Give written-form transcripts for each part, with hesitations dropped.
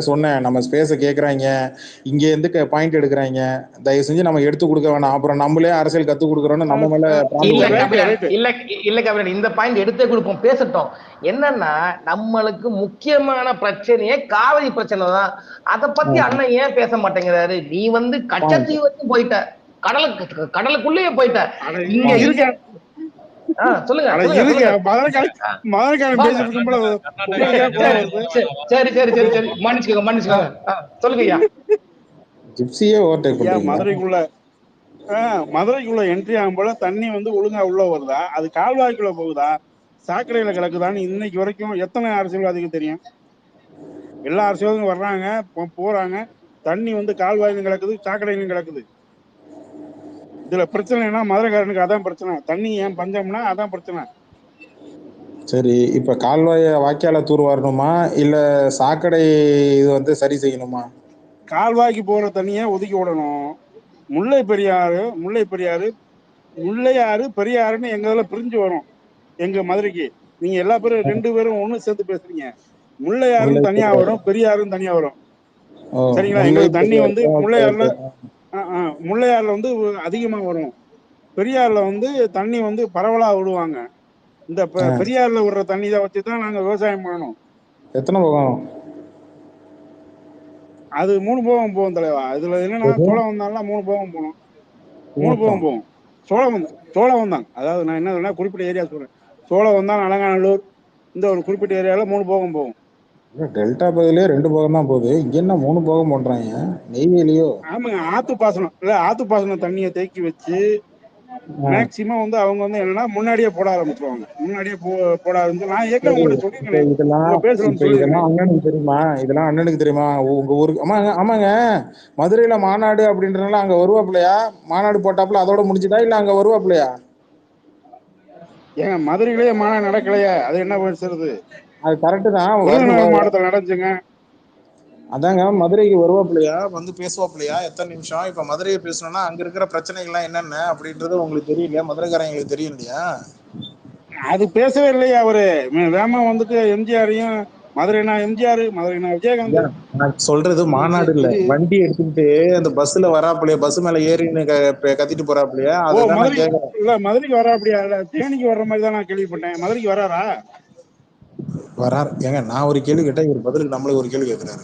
சொன்னேன் நம்ம ஸ்பேஸ கேக்குறாங்க, இங்க இருந்து பாயிண்ட் எடுக்கிறாங்க, தயவு செஞ்சு நம்ம எடுத்து கொடுக்க வேணாம், அப்புறம் நம்மளே அரசியல் கத்து கொடுக்குறோம்னு நம்ம மேல இல்ல ப்ராமிஸ் கபிலன், இல்ல கபிலன், இந்த பாயிண்ட் எடுத்தே கொடுப்போம், பேசட்டும். என்னன்னா நம்மளுக்கு முக்கியமான பிரச்சனையே காவிரி பிரச்சனை தான். அதை பத்தி அண்ணன் ஏன் பேச மாட்டேங்கிறாரு? நீ வந்து கச்சத்தீவு வரைக்கும் போயிட்ட, கடலுக்குள்ளேயே போயிட்ட. இங்க இருக்க சொல்லுங்க சரி சரி சரி சரி மன்னிச்சுக்கோங்க மன்னிச்சுக்கோங்க சொல்லுங்க ஐயா. ஜிப்சியே ஓவர்டேக் பண்றீங்க. மதுரைக்குள்ள என்ட்ரி ஆகும் போல தண்ணி வந்து ஒழுங்கா உள்ள வருதா, அது கால்வாய்க்குள்ள போகுதா, சாக்கடையில கிடக்குதான்னு இன்னைக்கு வரைக்கும் எத்தனை அரசியல்வாதிக்கு தெரியும்? எல்லா அரசியல்வாதிகளும் வர்றாங்க போறாங்க, தண்ணி வந்து கால்வாயிலும் கிடக்குது, சாக்கடையிலும் கிடக்குது. இதுல பிரச்சனைனா மதுரைக்காரனுக்கு அதான் பிரச்சனை, தண்ணி ஏன் பஞ்சம்னா அதான் பிரச்சனை. சரி, இப்ப கால்வாய வாய்க்கால தூர்வாரணுமா இல்ல சாக்கடை இது வந்து சரி செய்யணுமா? கால்வாய்க்கு போற தண்ணியை ஒதுக்கி விடணும். முல்லை பெரியாறு பெரியாறுன்னு எங்க இதுல பிரிஞ்சு வரும் எங்க மதுரைக்கு. நீங்க எல்லா பேரும் 2 பேரும் ஒண்ணு சேர்த்து பேசுறீங்க. முல்லையாறும் தனியா வரும், பெரியாறும் தனியா வரும். சரிங்களா? எங்களுக்கு தண்ணி வந்து முல்லையாறுல வந்து அதிகமா வரும், பெரியாறுல வந்து தண்ணி வந்து பரவலா விடுவாங்க. இந்த பெரியாறுல விடுற தண்ணியை வச்சுதான் நாங்க விவசாயம் பண்ணணும். எத்தனை போகம்? அது 3 போகம் போகும் தலைவா. இதுல என்னன்னா சோளம் வந்தாலும் 3 போகம் போகணும், 3 போகம் போகும். சோளம் தான். அதாவது நான் என்ன குறிப்பிட்ட ஏரியா சொல்றேன். சோளம் வந்தான் அலங்காநல்லூர், இந்த ஒரு குறிப்பிட்ட ஏரியால 3 போகம் போகும். டெல்டா பகுதியிலே 2 போகம் தான் போகுது, இங்க என்ன 3 போகம் பண்றாங்க? நெய்வேலியோ? ஆமாங்க, ஆத்து பாசனம் தண்ணியை தேக்கி வச்சு மேக்சிமம் வந்து அவங்க வந்து என்னன்னா முன்னாடியே போட ஆரம்பிச்சிருவாங்க. முன்னாடியே போட ஆரம்பிச்சு நான் ஏற்கனவே உங்கள்கிட்ட சொல்லியிருக்கேன். இதெல்லாம் அண்ணனுக்கு தெரியுமா? இதெல்லாம் அண்ணனுக்கு தெரியுமா? உங்க ஊருக்கு ஆமாங்க மதுரையில மாநாடு அப்படின்றனால அங்க வருவாப்லையா? மாநாடு போட்டாப்புல அதோட முடிஞ்சுதா இல்ல அங்க வருவாப்லையா? ஏங்க மதுரையிலேயே மாநாடு நடக்கலையா? அது என்ன பேசுறது? அது கரெக்டு தான், மாவட்டத்தில் நடந்துச்சுங்க. அதாங்க மதுரைக்கு வருவாப்லையா, வந்து பேசுவாப்லையா? எத்தனை நிமிஷம்? இப்ப மதுரையை பேசணும்னா அங்க இருக்கிற பிரச்சனைகள்லாம் என்னென்ன அப்படின்றது உங்களுக்கு தெரியலையா? மதுரைக்காரங்களுக்கு தெரியும் இல்லையா? அது பேசவே இல்லையா அவரு? வேமா வந்துட்டு எம்ஜிஆரையும் மதுரைனா எம்ஜிஆர், மதுரைனா விஜயகாந்த். நான் சொல்றது மாநாடு இல்ல, வண்டி எடுத்துக்கிட்டு அந்த பஸ்ல வராப்லையா, பஸ் மேல ஏறின்னு கத்திட்டு போறாப்லையா? மதுரைக்கு வராப்படியா? தேனிக்கு வர்ற மாதிரி தான் நான் கேள்விப்பட்டேன். மதுரைக்கு வராரா? வரார். ஏங்க நான் ஒரு கேள்வி கேட்டா இவர் பதிலுக்கு நம்மளுக்கு ஒரு கேள்வி கேட்கிறாரு.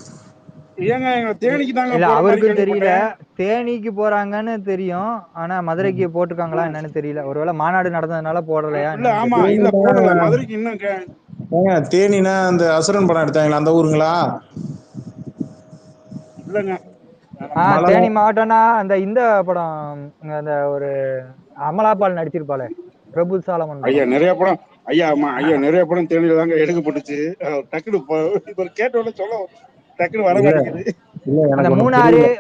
ஏங்க தேனிக்கு தாங்க அவருக்கும் தெரியல, தேனிக்கு போறாங்கன்னு தெரியும், ஆனா மதுரைக்கு போட்டிருக்காங்களா என்னன்னு தெரியல. ஒருவேளை மாநாடு நடந்ததுனால போடலையா? ஆமா இல்ல போடல மதுரைக்கு இன்னும். ஏங்க தேனினா அந்த அசுரன் படம் எடுத்தாங்களா அந்த ஊருங்களா? இல்லங்க, தேனி மாவட்டம்னா அந்த இந்த படம், அந்த ஒரு அமலாபால் நடிச்சிருப்பாளே, பிரபு சாலமன். ஐயா நிறைய படம் தேனியில தாங்க எடுக்கப்பட்டுச்சு. டக்குனு கேட்டோட சொல்ல டக்குனு வர மாட்டேங்குது. அந்த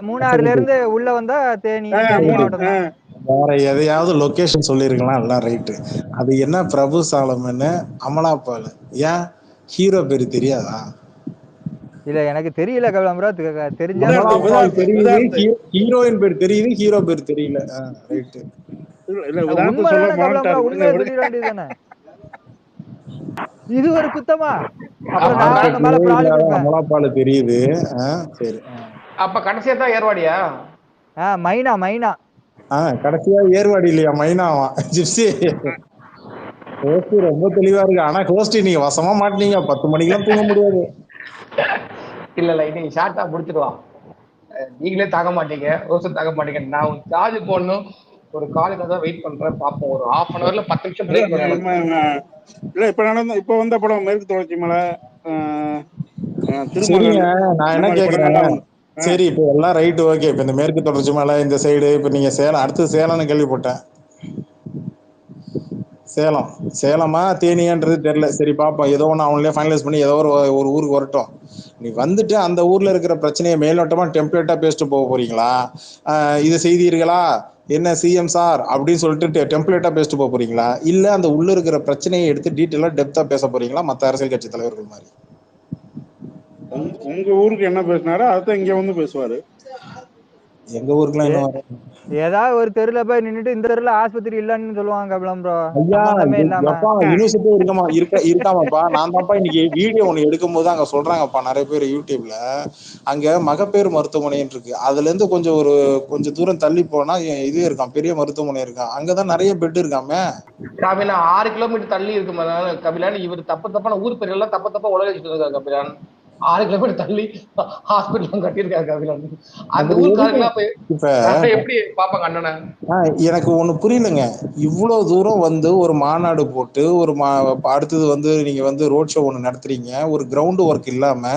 மூணாறுல இருந்து உள்ள வந்தா தேனி மாவட்டம். வேற எதையாவது லொகேஷன் சொல்லிருக்கலாம், எல்லாம் ரைட்டு. அது என்ன பிரபு சாலமன், அமலாபால், ஏன் ஹீரோ பேரு தெரியாதா? இல்ல எனக்கு தெரியல கபிலம்பரா, தெரிஞ்சா ஹீரோயின் பேர் தெரியுது, ஹீரோ பேர் தெரியல. ரைட்டு. உண்மைதானே கபிலம்பரா, உண்மையை சொல்லிட வேண்டியதுதானே. இது ஒரு குத்தமா? அமலாபால் தெரியுது. சரி, அப்ப கடைசியா தான் ஏர்வாடியா? மைனா கடைசியா ஏர்வாடி இல்லையா, மைனாவா? ஜிப்சி கோஷ்டி ரொம்ப தெளிவா இருக்கு. ஆனா கோஷ்டி நீங்க வசமா மாட்டீங்க, 10 மணிக்கெல்லாம் தூங்க முடியாது. இல்ல இன்னைக்கு ஷார்ட்டா முடிச்சிடுவான். நீங்களே தாங்க மாட்டீங்க, ரோசன் தாங்க மாட்டீங்க. நான் சார்ஜ் போடணும், ஒரு காலுக்கு தான் வெயிட் பண்றேன். பாப்போம், ஒரு 1/2 hourல 10 நிமிஷம் பிரேக் இல்ல. இப்ப வந்த படம் மேற்கு தொடர்ச்சி மலை, சரிங்க, நான் என்ன கேக்குறேன், சரி இப்ப எல்லாம் ரைட்டு, ஓகே. இப்ப இந்த மேற்கு தொடர்ச்சி மலை இந்த சைடு, இப்ப நீங்க சேலம், அடுத்து சேலம்னு கேள்விப்பட்டேன். சேலமா தேனியான்றது தெரியல. சரி பாப்போம், ஏதோ ஒன்று அவங்களே ஃபைனலைஸ் பண்ணி ஏதோ ஒரு ஊருக்கு வரட்டும். நீ வந்துட்டு அந்த ஊர்ல இருக்கிற பிரச்சனையை மேலோட்டமா டெம்ப்ளேட்டா பேசிட்டு போக போறீங்களா? இது செய்தீர்களா என்ன சிஎம் சார் அப்படின்னு சொல்லிட்டு டெம்ப்ளேட்டா பேசிட்டு போக போறீங்களா? இல்ல அந்த உள்ள இருக்கிற பிரச்சனையை எடுத்து டீட்டெயிலா டெப்தா பேச போறீங்களா மத்த அரசியல் கட்சி தலைவர்கள் மாதிரி? உங்க ஊருக்கு என்ன பேசினாரோ அதான் இங்க வந்து பேசுவாரு. எங்க ஊருக்குலாம் ஏ இன்னும் வர ஏதாவது ஒரு தெருல போய் நின்னுட்டு இந்த தெருல ஆஸ்பத்திரி இல்லைன்னு சொல்லுவாங்க கபிலம் ப்ரோ. ஐயா சம்பந்தமே இல்லாம. எப்பா யூனிவர்சிட்டி இருக்காமப்பா. நான் தான்ப்பா இன்னைக்கு வீடியோ ஒண்ணு எடுக்கும்போது அங்க சொல்றாங்கப்பா நிறைய பேர் யூடியூப்ல. அங்க மகப்பேறு மருத்துவமனைன்னு இருக்கு. அதுல இருந்து கொஞ்சம் தூரம் தள்ளி போனா இது இருக்கான், பெரிய மருத்துவமனை இருக்கான். அங்கதான் நிறைய பெட் இருக்காமே. கபிலா 6 கிலோமீட்டர் தள்ளி இருக்கும் கபிலான். இவர் தப்பான ஊர் பேர் எல்லாம் தப்பா உலக வச்சுட்டு இருக்காரு கபிலான். 6 கிலோமீட்டர் தள்ளி ஹாஸ்பிட்டல் கட்டியிருக்காரு கபிலான். அந்த அப்புறம் எதுக்கு ஊருக்காரங்களா போய் இப்ப எப்படி பாப்பாங்க அண்ணனை? எனக்கு ஒண்ணு புரியலங்க. இவ்வளவு தூரம் வந்து ஒரு மாநாடு போட்டு அடுத்தது வந்து நீங்க வந்து ரோட் ஷோ ஒண்ணு நடத்துறீங்க. ஒரு கிரவுண்ட் ஒர்க் இல்லாம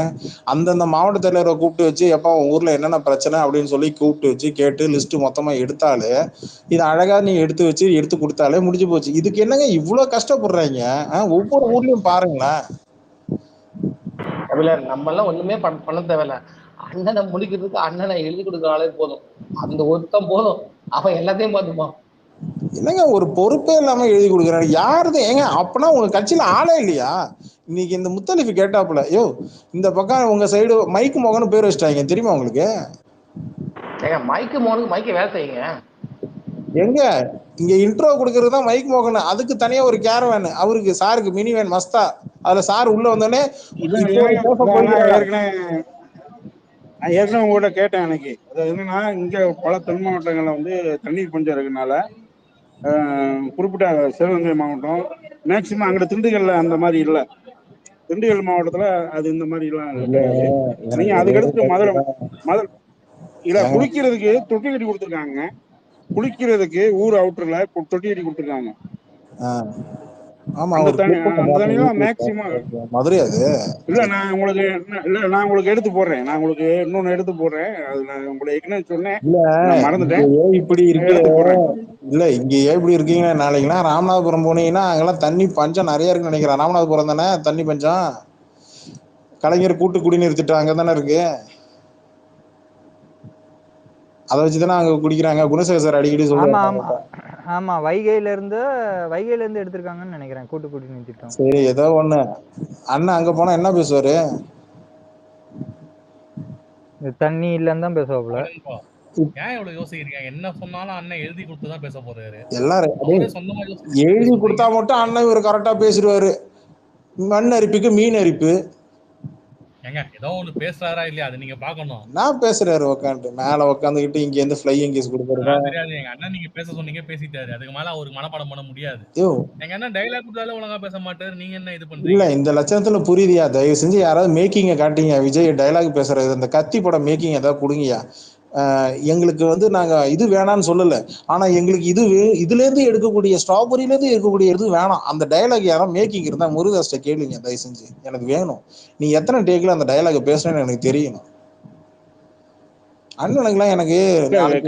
அந்தந்த மாவட்ட தலைவரை கூப்பிட்டு வச்சு எப்ப உங்க ஊர்ல என்னென்ன பிரச்சனை அப்படின்னு சொல்லி கூப்பிட்டு வச்சு கேட்டு லிஸ்ட் மொத்தமா எடுத்தாலே இது அழகா நீங்க எடுத்து வச்சு எடுத்து கொடுத்தாலே முடிஞ்சு போச்சு. இதுக்கு என்னங்க இவ்வளவு கஷ்டப்படுறாங்க? ஒவ்வொரு ஊர்லயும் பாருங்களேன். கபிலன் நம்ம எல்லாம் ஒண்ணுமே பண்ண தேவையில்ல. அண்ணனை முடிக்கிறதுக்கு அண்ணனை எழுதி கொடுக்கறாலே போதும். அந்த ஒருத்தம் போதும், அவன் எல்லாத்தையும் பார்த்துப்பான். என்னங்க ஒரு பொறுப்பே இல்லாம எழுதி கொடுக்குறாரு? யாருது ஏங்க? அப்பனா உங்க கட்சியில ஆளே இல்லையா? இன்னைக்கு இந்த முத்தலிஃப் கேட்டாப்புல, யோ இந்த பக்கம் உங்க சைடு மைக்கு மோகன் பேர் வச்சிட்டாங்க தெரியுமா உங்களுக்கு? ஏங்க மைக்கு மோனுக்கு மைக்கு வேலை செய்யுங்க. எங்க இங்க இன்ட்ரோ கொடுக்கறது தான் மைக் மோகன். அதுக்கு தனியா ஒரு கேரவேன் அவருக்கு, சாருக்கு மினி வேன் மஸ்தா. அதுல சார் உள்ள வந்தோடனே இப்போ பேச போய்க்கிறாங்க. நான் ஏற்கனவே உங்கள்கிட்ட கேட்டேன் அன்னைக்கு. அது என்னன்னா, இங்க பல தென் மாவட்டங்கள்ல வந்து தண்ணீர் பஞ்சம் இருக்கனால குறிப்பிட்ட சிவகங்கை மாவட்டம் மேக்சிமம் அங்கிட்ட திண்டுக்கல்ல அந்த மாதிரி இல்லை. திண்டுக்கல் மாவட்டத்துல அது இந்த மாதிரி எல்லாம் இருக்காது. நீங்க அதுக்கடுத்து மதுரை இல்ல குளிக்கிறதுக்கு தொட்டி கட்டி கொடுத்துருக்காங்க. குளிக்கிறதுக்கு ஊர் அவுட்டர்ல தொட்டி கட்டி கொடுத்துருக்காங்க. ஆமா, அந்த அந்த தண்ணிலாம் மேக்சிமம் மதுரை அது இல்ல. நான் உங்களுக்கு எடுத்து போடுறேன். நான் உங்களுக்கு இன்னொன்னு எடுத்து போடுறேன். அது நான் உங்களுக்கு ஏற்கனவே சொன்னேன், நான் மறந்துட்டேன். இப்படி இருக்கு. எடுத்து போடுறேன். இல்ல இங்க எப்படி இருக்கீங்க? நாளைக்குலாம் ராமநாதபுரம் போனீங்கன்னா அங்கெல்லாம் தண்ணி பஞ்சம் நிறைய இருக்குன்னு நினைக்கிறேன். ராமநாதபுரம் தானே தண்ணி பஞ்சம்? கலைஞர் கூட்டு குடிநீர் திட்டம் அங்க தானே இருக்கு. அதை வச்சுதானே அங்க குடிக்கிறாங்க. குணசேகர் சார் அடிக்கடி சொல்லுவாங்க. ஆமா, வைகையில இருந்து எடுத்திருக்காங்கன்னு நினைக்கிறேன் கூட்டு குடிநீர் திட்டம். சரி, ஏதோ ஒண்ணு. அண்ணன் அங்க போனா என்ன பேசுவாரு? தண்ணி இல்லன்னு தான் பேசுவாப்புல. ஏன் இவ்வளவு யோசிக்கிறீங்க? என்ன சொன்னாலும் அண்ணன் எழுதி கொடுத்துதான் பேச போறாரு. எல்லாரும் எழுதி கொடுத்தா மட்டும் அண்ணன் இவர் கரெக்டா பேசிடுவாரு. மண் அரிப்புக்கு மீன் அரிப்பு. ஏங்க ஏதோ ஒண்ணு பேசுறாரா இல்லையா அது நீங்க பாக்கணும். நான் பேசுறாரு உட்காந்து மேல உட்காந்துக்கிட்டு இங்க இருந்து ஃப்ளையிங் கேஸ் கொடுக்குறதா தெரியாது. எங்க அண்ணன் நீங்க பேச சொன்னீங்க, பேசிட்டாரு. அதுக்கு மேல அவருக்கு மனப்பாடம் பண்ண முடியாது. எங்க அண்ணன் டைலாக் கொடுத்தாலும் ஒழுங்கா பேச மாட்டாரு. நீங்க என்ன இது பண்றீங்க? இல்ல இந்த லட்சணத்துல புரியுதியா? தயவு செஞ்சு யாராவது மேக்கிங்க காட்டிங்க. விஜய் டைலாக் பேசுறது அந்த கத்தி படம் மேக்கிங் ஏதாவது கொடுங்கயா. எங்களுக்கு வந்து நாங்க இது வேணாம்னு சொல்லல. ஆனா எங்களுக்கு இதுல இருந்து எடுக்கக்கூடிய ஸ்ட்ராபெரியில இருந்து எடுக்கக்கூடிய இது வேணாம். அந்த டைலாக் யாரும் மேக்கிங் இருந்தா முருகாஸ்ட கேளுங்க தயவு செஞ்சு. எனக்கு வேணும். நீ எத்தனை டேக்ல அந்த டைலாக் பேசுறேன்னு எனக்கு தெரியணும். அண்ணனுக்குலாம் எனக்கு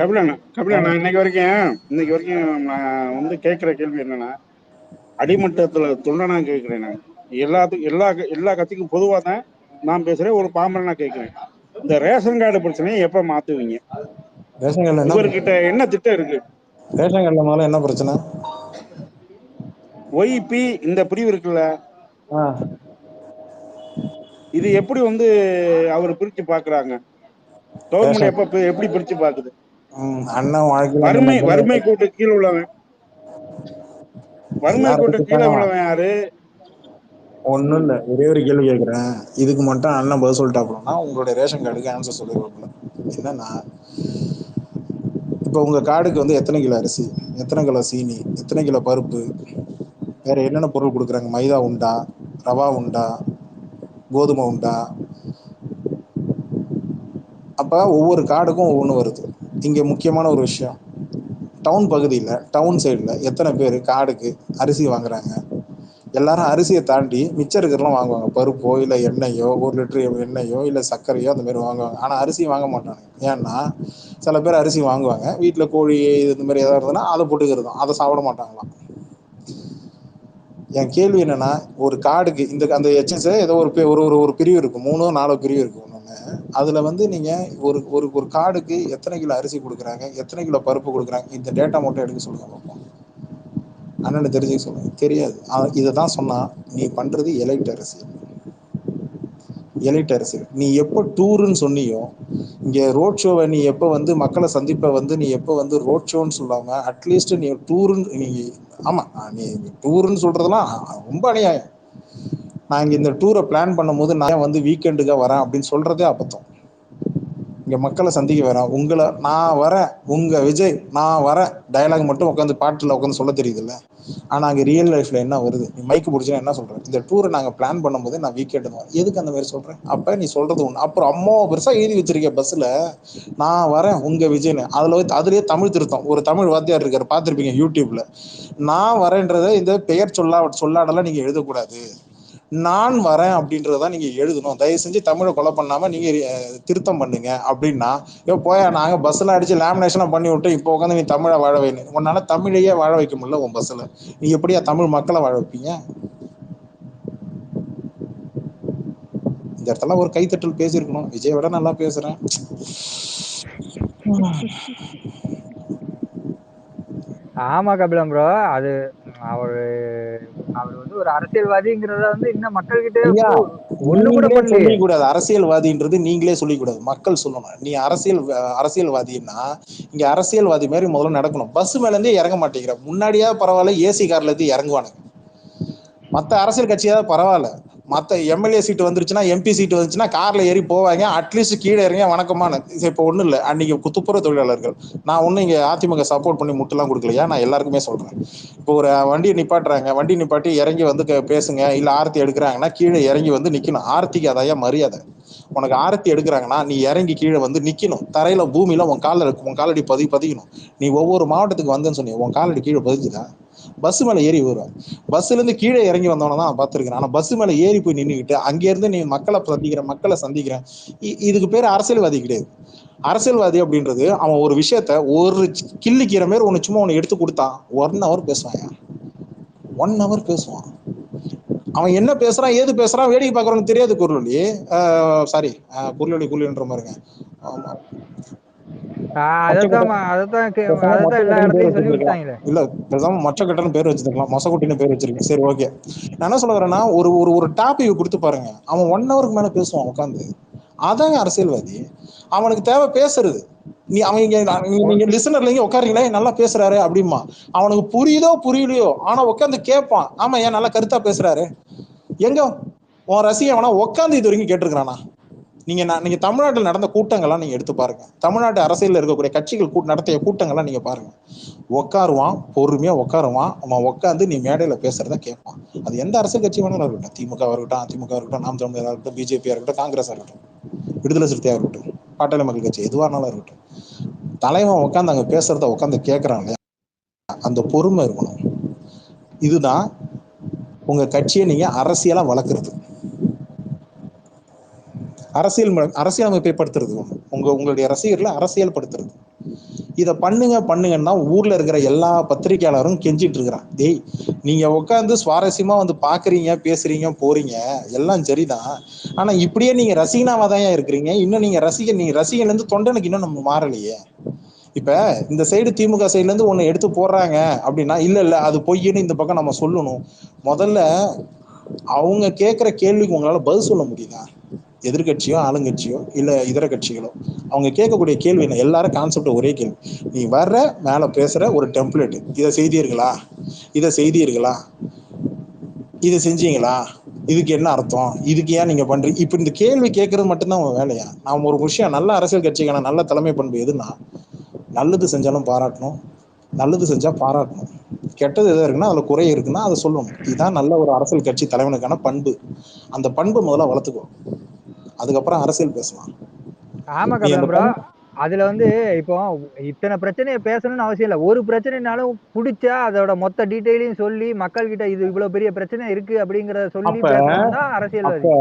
கபிலா நான் இன்னைக்கு வரைக்கும் நான் வந்து கேட்கிற கேள்வி என்னன்னா, அடிமட்டத்துல தொண்டனா கேட்கிறேன். நான் எல்லா கட்சிக்கும் பொதுவா தான் நான் பேசுறேன். ஒரு பாம்பரனா கேட்கிறேன். இந்த ரேஷன் கார்டு பிரச்சனையை எப்ப மாத்துவீங்க? ரேஷன் கார்டுல இவர்கிட்ட என்ன திட்டம் இருக்கு? ரேஷன் கார்டுல முதல்ல என்ன பிரச்சனை? ஒய்பி இந்த பிரிவு இருக்குல்ல, இது எப்படி வந்து அவர் பிரிச்சு பாக்குறாங்க? கவர்மெண்ட் எப்படி பிரிச்சு பாக்குது? அண்ணன் வாழ்க்கை வறுமை கோட்டு கீழே உள்ளவன் யாரு? ஒண்ணும் இல்ல, ஒரே ஒரு கேள்வி கேட்கிறேன். இதுக்கு மட்டும் அண்ணன் பதில் சொல்லிட்டாப்புலன்னா உங்களுடைய ரேஷன் கார்டுக்கு ஆன்சர் சொல்லிடுவாப்புல. என்னன்னா, இப்ப உங்க கார்டுக்கு வந்து எத்தனை கிலோ அரிசி, எத்தனை கிலோ சீனி, எத்தனை கிலோ பருப்பு, வேற என்னென்ன பொருள் கொடுக்குறாங்க? மைதா உண்டா, ரவா உண்டா, கோதுமை உண்டா? அப்ப ஒவ்வொரு கார்டுக்கும் ஒவ்வொன்று வருது. இங்க முக்கியமான ஒரு விஷயம், டவுன் பகுதியில் டவுன் சைடில் எத்தனை பேர் கார்டுக்கு அரிசி வாங்குறாங்க? எல்லாரும் அரிசியை தாண்டி மிச்சம் இருக்கிறலாம் வாங்குவாங்க. பருப்போ இல்லை எண்ணெயோ, 1 லிட்டர் எண்ணெயோ இல்லை சர்க்கரையோ அந்த மாதிரி வாங்குவாங்க. ஆனால் அரிசி வாங்க மாட்டாங்க. ஏன்னா சில பேர் அரிசி வாங்குவாங்க, வீட்டில் கோழி இந்த மாதிரி ஏதாவது இருந்ததுன்னா அதை போட்டுக்கிறதும், அதை சாப்பிட மாட்டாங்களாம். என் கேள்வி என்னன்னா, ஒரு கார்டுக்கு அந்த ஹெச்எஸ் ஏதோ ஒரு பிரிவு இருக்கும், 3 4 பிரிவு இருக்கும். அதுல வந்து நீங்க ஒரு கார்டுக்கு எத்தனை கிலோ அரிசி கொடுக்குறாங்க, எத்தனை கிலோ பருப்பு கொடுக்குறாங்க, இந்த டேட்டா மட்டும் எடுக்க சொல்லுங்க பார்ப்போம். அண்ணனு தெரிஞ்சுக்க சொல்லுங்க. தெரியாது. இதை தான் சொன்னா, நீ பண்றது எலைட் அரசியல். எலிட் அரசியல். நீ எப்போ டூருன்னு சொன்னியோ, இங்கே ரோட் ஷோவை நீ எப்போ வந்து மக்களை சந்திப்பை வந்து நீ எப்போ வந்து ரோட் ஷோன்னு சொல்லாமல் அட்லீஸ்ட் நீ டூருன்னு நீ ஆமாம் நீ டூருன்னு சொல்கிறதெல்லாம் ரொம்ப அநியாயம். நான் இங்கே இந்த டூரை பிளான் பண்ணும்போது நான் வந்து வீக்கெண்டுக்காக வரேன் அப்படின்னு சொல்கிறதே அபத்தம். இங்கே மக்களை சந்திக்க வரேன், உங்களை நான் வரேன், உங்கள் விஜய் நான் வரேன் டயலாக் மட்டும் உட்காந்து பாட்டில் உட்காந்து சொல்ல தெரியுதுல்ல. ஆனால் அங்கே ரியல் லைஃப்பில் என்ன வருது? நீ மைக்கு பிடிச்சா என்ன சொல்கிறேன்? இந்த டூரை நாங்கள் பிளான் பண்ணும்போது நான் வீக்கெண்டு தான். எதுக்கு அந்த மாதிரி சொல்கிறேன்? அப்போ நீ சொல்கிறது ஒன்று. அப்புறம் அம்மா பெருசாக எழுதி வச்சிருக்கேன் பஸ்ஸில், நான் வரேன் உங்கள் விஜய்னு. அதுலேயே தமிழ் திருத்தம் ஒரு தமிழ் வாத்தியார் இருக்கார், பார்த்துருப்பீங்க யூடியூப்பில். நான் வரேன்றதை இந்த பெயர் சொல்லாடெல்லாம் நீங்கள் எழுதக்கூடாது, நான் வரேன் அப்படின்றதான் நீங்க எழுதணும். தயவு செஞ்சு தமிழை கொலை பண்ணாம நீங்க திருத்தம் பண்ணுங்க அப்படின்னா, போயா நாங்க பஸ்ல அடிச்சு லேமினேஷன் பண்ணி விட்டு இப்போ உட்காந்து நீ தமிழை வாழ வைக்கணும். உன்னால தமிழையே வாழ வைக்க முடியல உன் பஸ்ல, நீ எப்படியா தமிழ் மக்களை வாழ வைப்பீங்க? இந்த இடத்துல ஒரு கைத்தட்டல் பேசியிருக்கணும். விஜய் விட நல்லா பேசுறேன். ஆமா கபிலம் ப்ரோ, அது அவரு வந்து ஒரு அரசியல்வாதிங்கிறத வந்து இன்னும் மக்கள் கிட்ட ஒண்ணு கூட சொல்லிக் கூடாது. அரசியல்வாதின்றது நீங்களே சொல்லிக் கூடாது, மக்கள் சொல்லணும். நீ அரசியல்வாதின்னா இங்க அரசியல்வாதி மாதிரி முதல்ல நடக்கணும். பஸ் மேல இருந்தே இறங்க மாட்டேங்கிற. முன்னாடியா பரவாயில்ல, ஏசி கார்ல இருந்து இறங்குவானுங்க. மற்ற அரசியல் கட்சியாவது பரவாயில்ல, மற்ற எம்எல்ஏ சீட்டு வந்துருச்சுன்னா எம்பி சீட்டு வந்துச்சுன்னா கார்ல ஏறி போவாங்க, அட்லீஸ்ட் கீழே இறங்க வணக்கமான. இப்போ ஒன்றும் இல்லை, அன்னைக்கு துப்புரவு தொழிலாளர்கள், நான் ஒன்றும் இங்கே அதிமுக சப்போர்ட் பண்ணி முட்டுலாம் கொடுக்கலையா, நான் எல்லாருக்குமே சொல்றேன். இப்போ ஒரு வண்டியை நிப்பாட்டுறாங்க, வண்டி நிப்பாட்டி இறங்கி வந்து பேசுங்க, இல்லை ஆரத்தி எடுக்கிறாங்கன்னா கீழே இறங்கி வந்து நிற்கணும். ஆரத்திக்கு அதையா மரியாதை. உனக்கு ஆரத்தி எடுக்கிறாங்கன்னா நீ இறங்கி கீழே வந்து நிற்கணும். தரையில பூமியில உன் காலடி பதிக்கணும். நீ ஒவ்வொரு மாவட்டத்துக்கு வந்தேன்னு சொன்னீங்க, உன் காலடி கீழே பதிச்சுதா? பஸ் மேல ஏறி வருவேன், பஸ்ல இருந்து கீழே இறங்கி வந்தவன தான் பார்த்துருக்கேன். ஆனா பஸ் மேல ஏறி போய் நின்றுக்கிட்டு அங்கிருந்து நீ மக்களை சந்திக்கிறேன், இதுக்கு பேர் அரசியல்வாதி கிடையாது. அரசியல்வாதி அப்படின்றது அவன் ஒரு விஷயத்த ஒரு கிள்ளிக்கிற மாதிரி ஒன்று சும்மா ஒன்று எடுத்து கொடுத்தான் 1 hour பேசுவான். 1 hour பேசுவான். அவன் என்ன பேசுறான் ஏது பேசுறான் வேடிக்கை பார்க்கறவனுக்கு தெரியாது. குரலொலி சாரி குரலொலின்ற மாதிரிங்க. இல்ல பேசாம மொச்சக்கட்டன்னு பேர் வச்சிருக்கலாம், மொசக்குட்டின்னு பேர் வச்சிருக்கேன். சரி ஓகே. நான் என்ன சொல்ல வரேன்னா, ஒரு ஒரு டாபிக் கொடுத்து பாருங்க, அவன் 1 hour மேல பேசுவான் உட்காந்து. அதாங்க அரசியல்வாதி. அவனுக்கு தேவை பேசுறது. நீ அவங்க லிசனர்ல இங்க உட்காருங்களே, நல்லா பேசுறாரு அப்படிமா. அவனுக்கு புரியுதோ புரியலையோ, ஆனா உட்காந்து கேட்பான். ஆமா, ஏன் நல்லா கருத்தா பேசுறாரு. எங்க உன் ரசிகன் வேணா உட்காந்து இது வரைக்கும் கேட்டிருக்கிறானா? நீங்க தமிழ்நாட்டில் நடந்த கூட்டங்கள்லாம் நீங்க எடுத்து பாருங்க. தமிழ்நாட்டு அரசியல் இருக்கக்கூடிய கட்சிகள் நடத்திய கூட்டங்கள்லாம் நீங்க பாருங்க. உட்காருவான், பொறுமையா உட்காருவான். அவன் உட்காந்து நீ மேடையில பேசுறத கேட்பான். அது எந்த அரசியல் கட்சி வேணாலும் இருக்கட்டும், திமுக இருக்கட்டும், அதிமுக இருக்கட்டும், நாம் தமிழர் இருக்கட்டும், பிஜேபியா இருக்கட்டும், காங்கிரஸா இருக்கட்டும், விடுதலை சிறுத்தையா இருக்கட்டும், பாட்டாளி மக்கள் கட்சி எதுவா இருந்தாலும் இருக்கட்டும், தலைவன் உட்காந்து அங்க பேசுறத உட்காந்து கேட்கறான் இல்லையா, அந்த பொறுமை இருக்கணும். இதுதான் உங்க கட்சியை நீங்க அரசியலா வளர்க்கறது, அரசியலமைப்பை படுத்துறது, உங்களுடைய ரசிகர்களை அரசியல் படுத்துறது. இதை பண்ணுங்கன்னா ஊர்ல இருக்கிற எல்லா பத்திரிகையாளரும் கெஞ்சிட்டு இருக்கிறான். டேய், நீங்க உட்காந்து சுவாரஸ்யமா வந்து பாக்குறீங்க, பேசுறீங்க, போறீங்க, எல்லாம் சரிதான். ஆனா இப்படியே நீங்க ரசிகனாவாதான் இருக்கிறீங்க. இன்னும் நீங்க ரசிகன்ல இருந்து தொண்டனுக்கு இன்னும் நம்ம மாறலையே. இப்ப இந்த சைடு திமுக சைடுல இருந்து ஒண்ணு எடுத்து போடுறாங்க அப்படின்னா, இல்ல அது பொய்ன்னு இந்த பக்கம் நம்ம சொல்லணும். முதல்ல அவங்க கேட்கிற கேள்விக்கு உங்களால பதில் சொல்ல முடியுதா? எதிர்கட்சியோ ஆளுங்கட்சியோ இல்ல இதர கட்சிகளோ அவங்க கேட்கக்கூடிய கேள்வி என்ன? எல்லாரும் கான்செப்ட் ஒரே கேள்வி. நீ வர்ற மேல பேசுற ஒரு டெம்ப்ளேட், இதை செய்தீர்களா, இதை செஞ்சீங்களா, இதுக்கு என்ன அர்த்தம், இதுக்கு ஏன் நீங்க பண்றீங்க, இப்ப இந்த கேள்வி கேட்கறது மட்டும்தான் உங்க வேலையா? நான் ஒரு விஷயம், நல்ல அரசியல் கட்சிக்கான நல்ல தலைமை பண்பு எதுன்னா, நல்லது செஞ்சாலும் பாராட்டணும், நல்லது செஞ்சா பாராட்டணும், கெட்டது எதாவது இருக்குன்னா அதுல குறை இருக்குன்னா அதை சொல்லணும். இதுதான் நல்ல ஒரு அரசியல் கட்சி தலைவனுக்கான பண்பு. அந்த பண்பு முதல்ல வளர்த்துக்கோ, அதுக்கப்புறம் அரசியல் பேசலாம். ஆமா கபிலம் ப்ரோ, அதுல வந்து இப்போ இத்தனை பிரச்சனையை பேசணும்னு அவசியம் இல்லை. ஒரு பிரச்சனைனாலும் பிடிச்சா அதோட மொத்த டீட்டெயிலையும் சொல்லி மக்கள் கிட்ட இது இவ்வளவு பெரிய பிரச்சனை இருக்கு அப்படிங்கறத சொல்லி பேசணும் அரசியல்வாதி.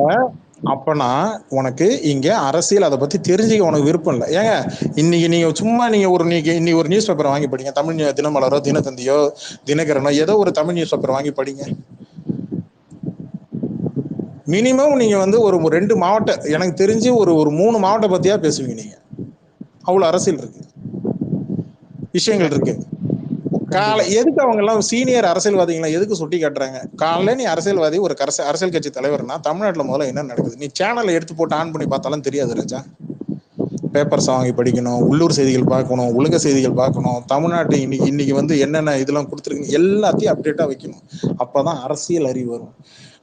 அப்பனா உனக்கு இங்க அரசியல் அதை பத்தி தெரிஞ்சுக்க உனக்கு விருப்பம் இல்லை. ஏங்க இன்னைக்கு நீங்க சும்மா இன்னைக்கு ஒரு நியூஸ் பேப்பர் வாங்கி படிங்க, தமிழ் தினமலரோ தினத்தந்தியோ தினகரனோ ஏதோ ஒரு தமிழ் நியூஸ் பேப்பர் வாங்கி படிங்க. மினிமம் நீங்க வந்து ஒரு 2 மாவட்டம், எனக்கு தெரிஞ்சு ஒரு 3 மாவட்டம் பத்தியா பேசுவீங்க. நீங்க அவ்வளவு அரசியல் இருக்கு, விஷயங்கள் இருக்கு. காலை எதுக்கு அவங்க எல்லாம் சீனியர் அரசியல்வாதிகளை எதுக்கு சுட்டி காட்டுறாங்க? காலைல நீ அரசியல்வாதி, ஒரு அரசியல் கட்சி தலைவர்னா தமிழ்நாட்டுல முதல்ல என்ன நடக்குது? நீ சேனலை எடுத்து போட்டு ஆன் பண்ணி பார்த்தாலும் தெரியாது ராஜா. பேப்பர்ஸ் வாங்கி படிக்கணும், உள்ளூர் செய்திகள் பார்க்கணும், உலக செய்திகள் பார்க்கணும், தமிழ்நாட்டு இன்னைக்கு வந்து என்னென்ன இதெல்லாம் கொடுத்துருக்கு எல்லாத்தையும் அப்டேட்டா வைக்கணும். அப்பதான் அரசியல் அறிவு வரும்.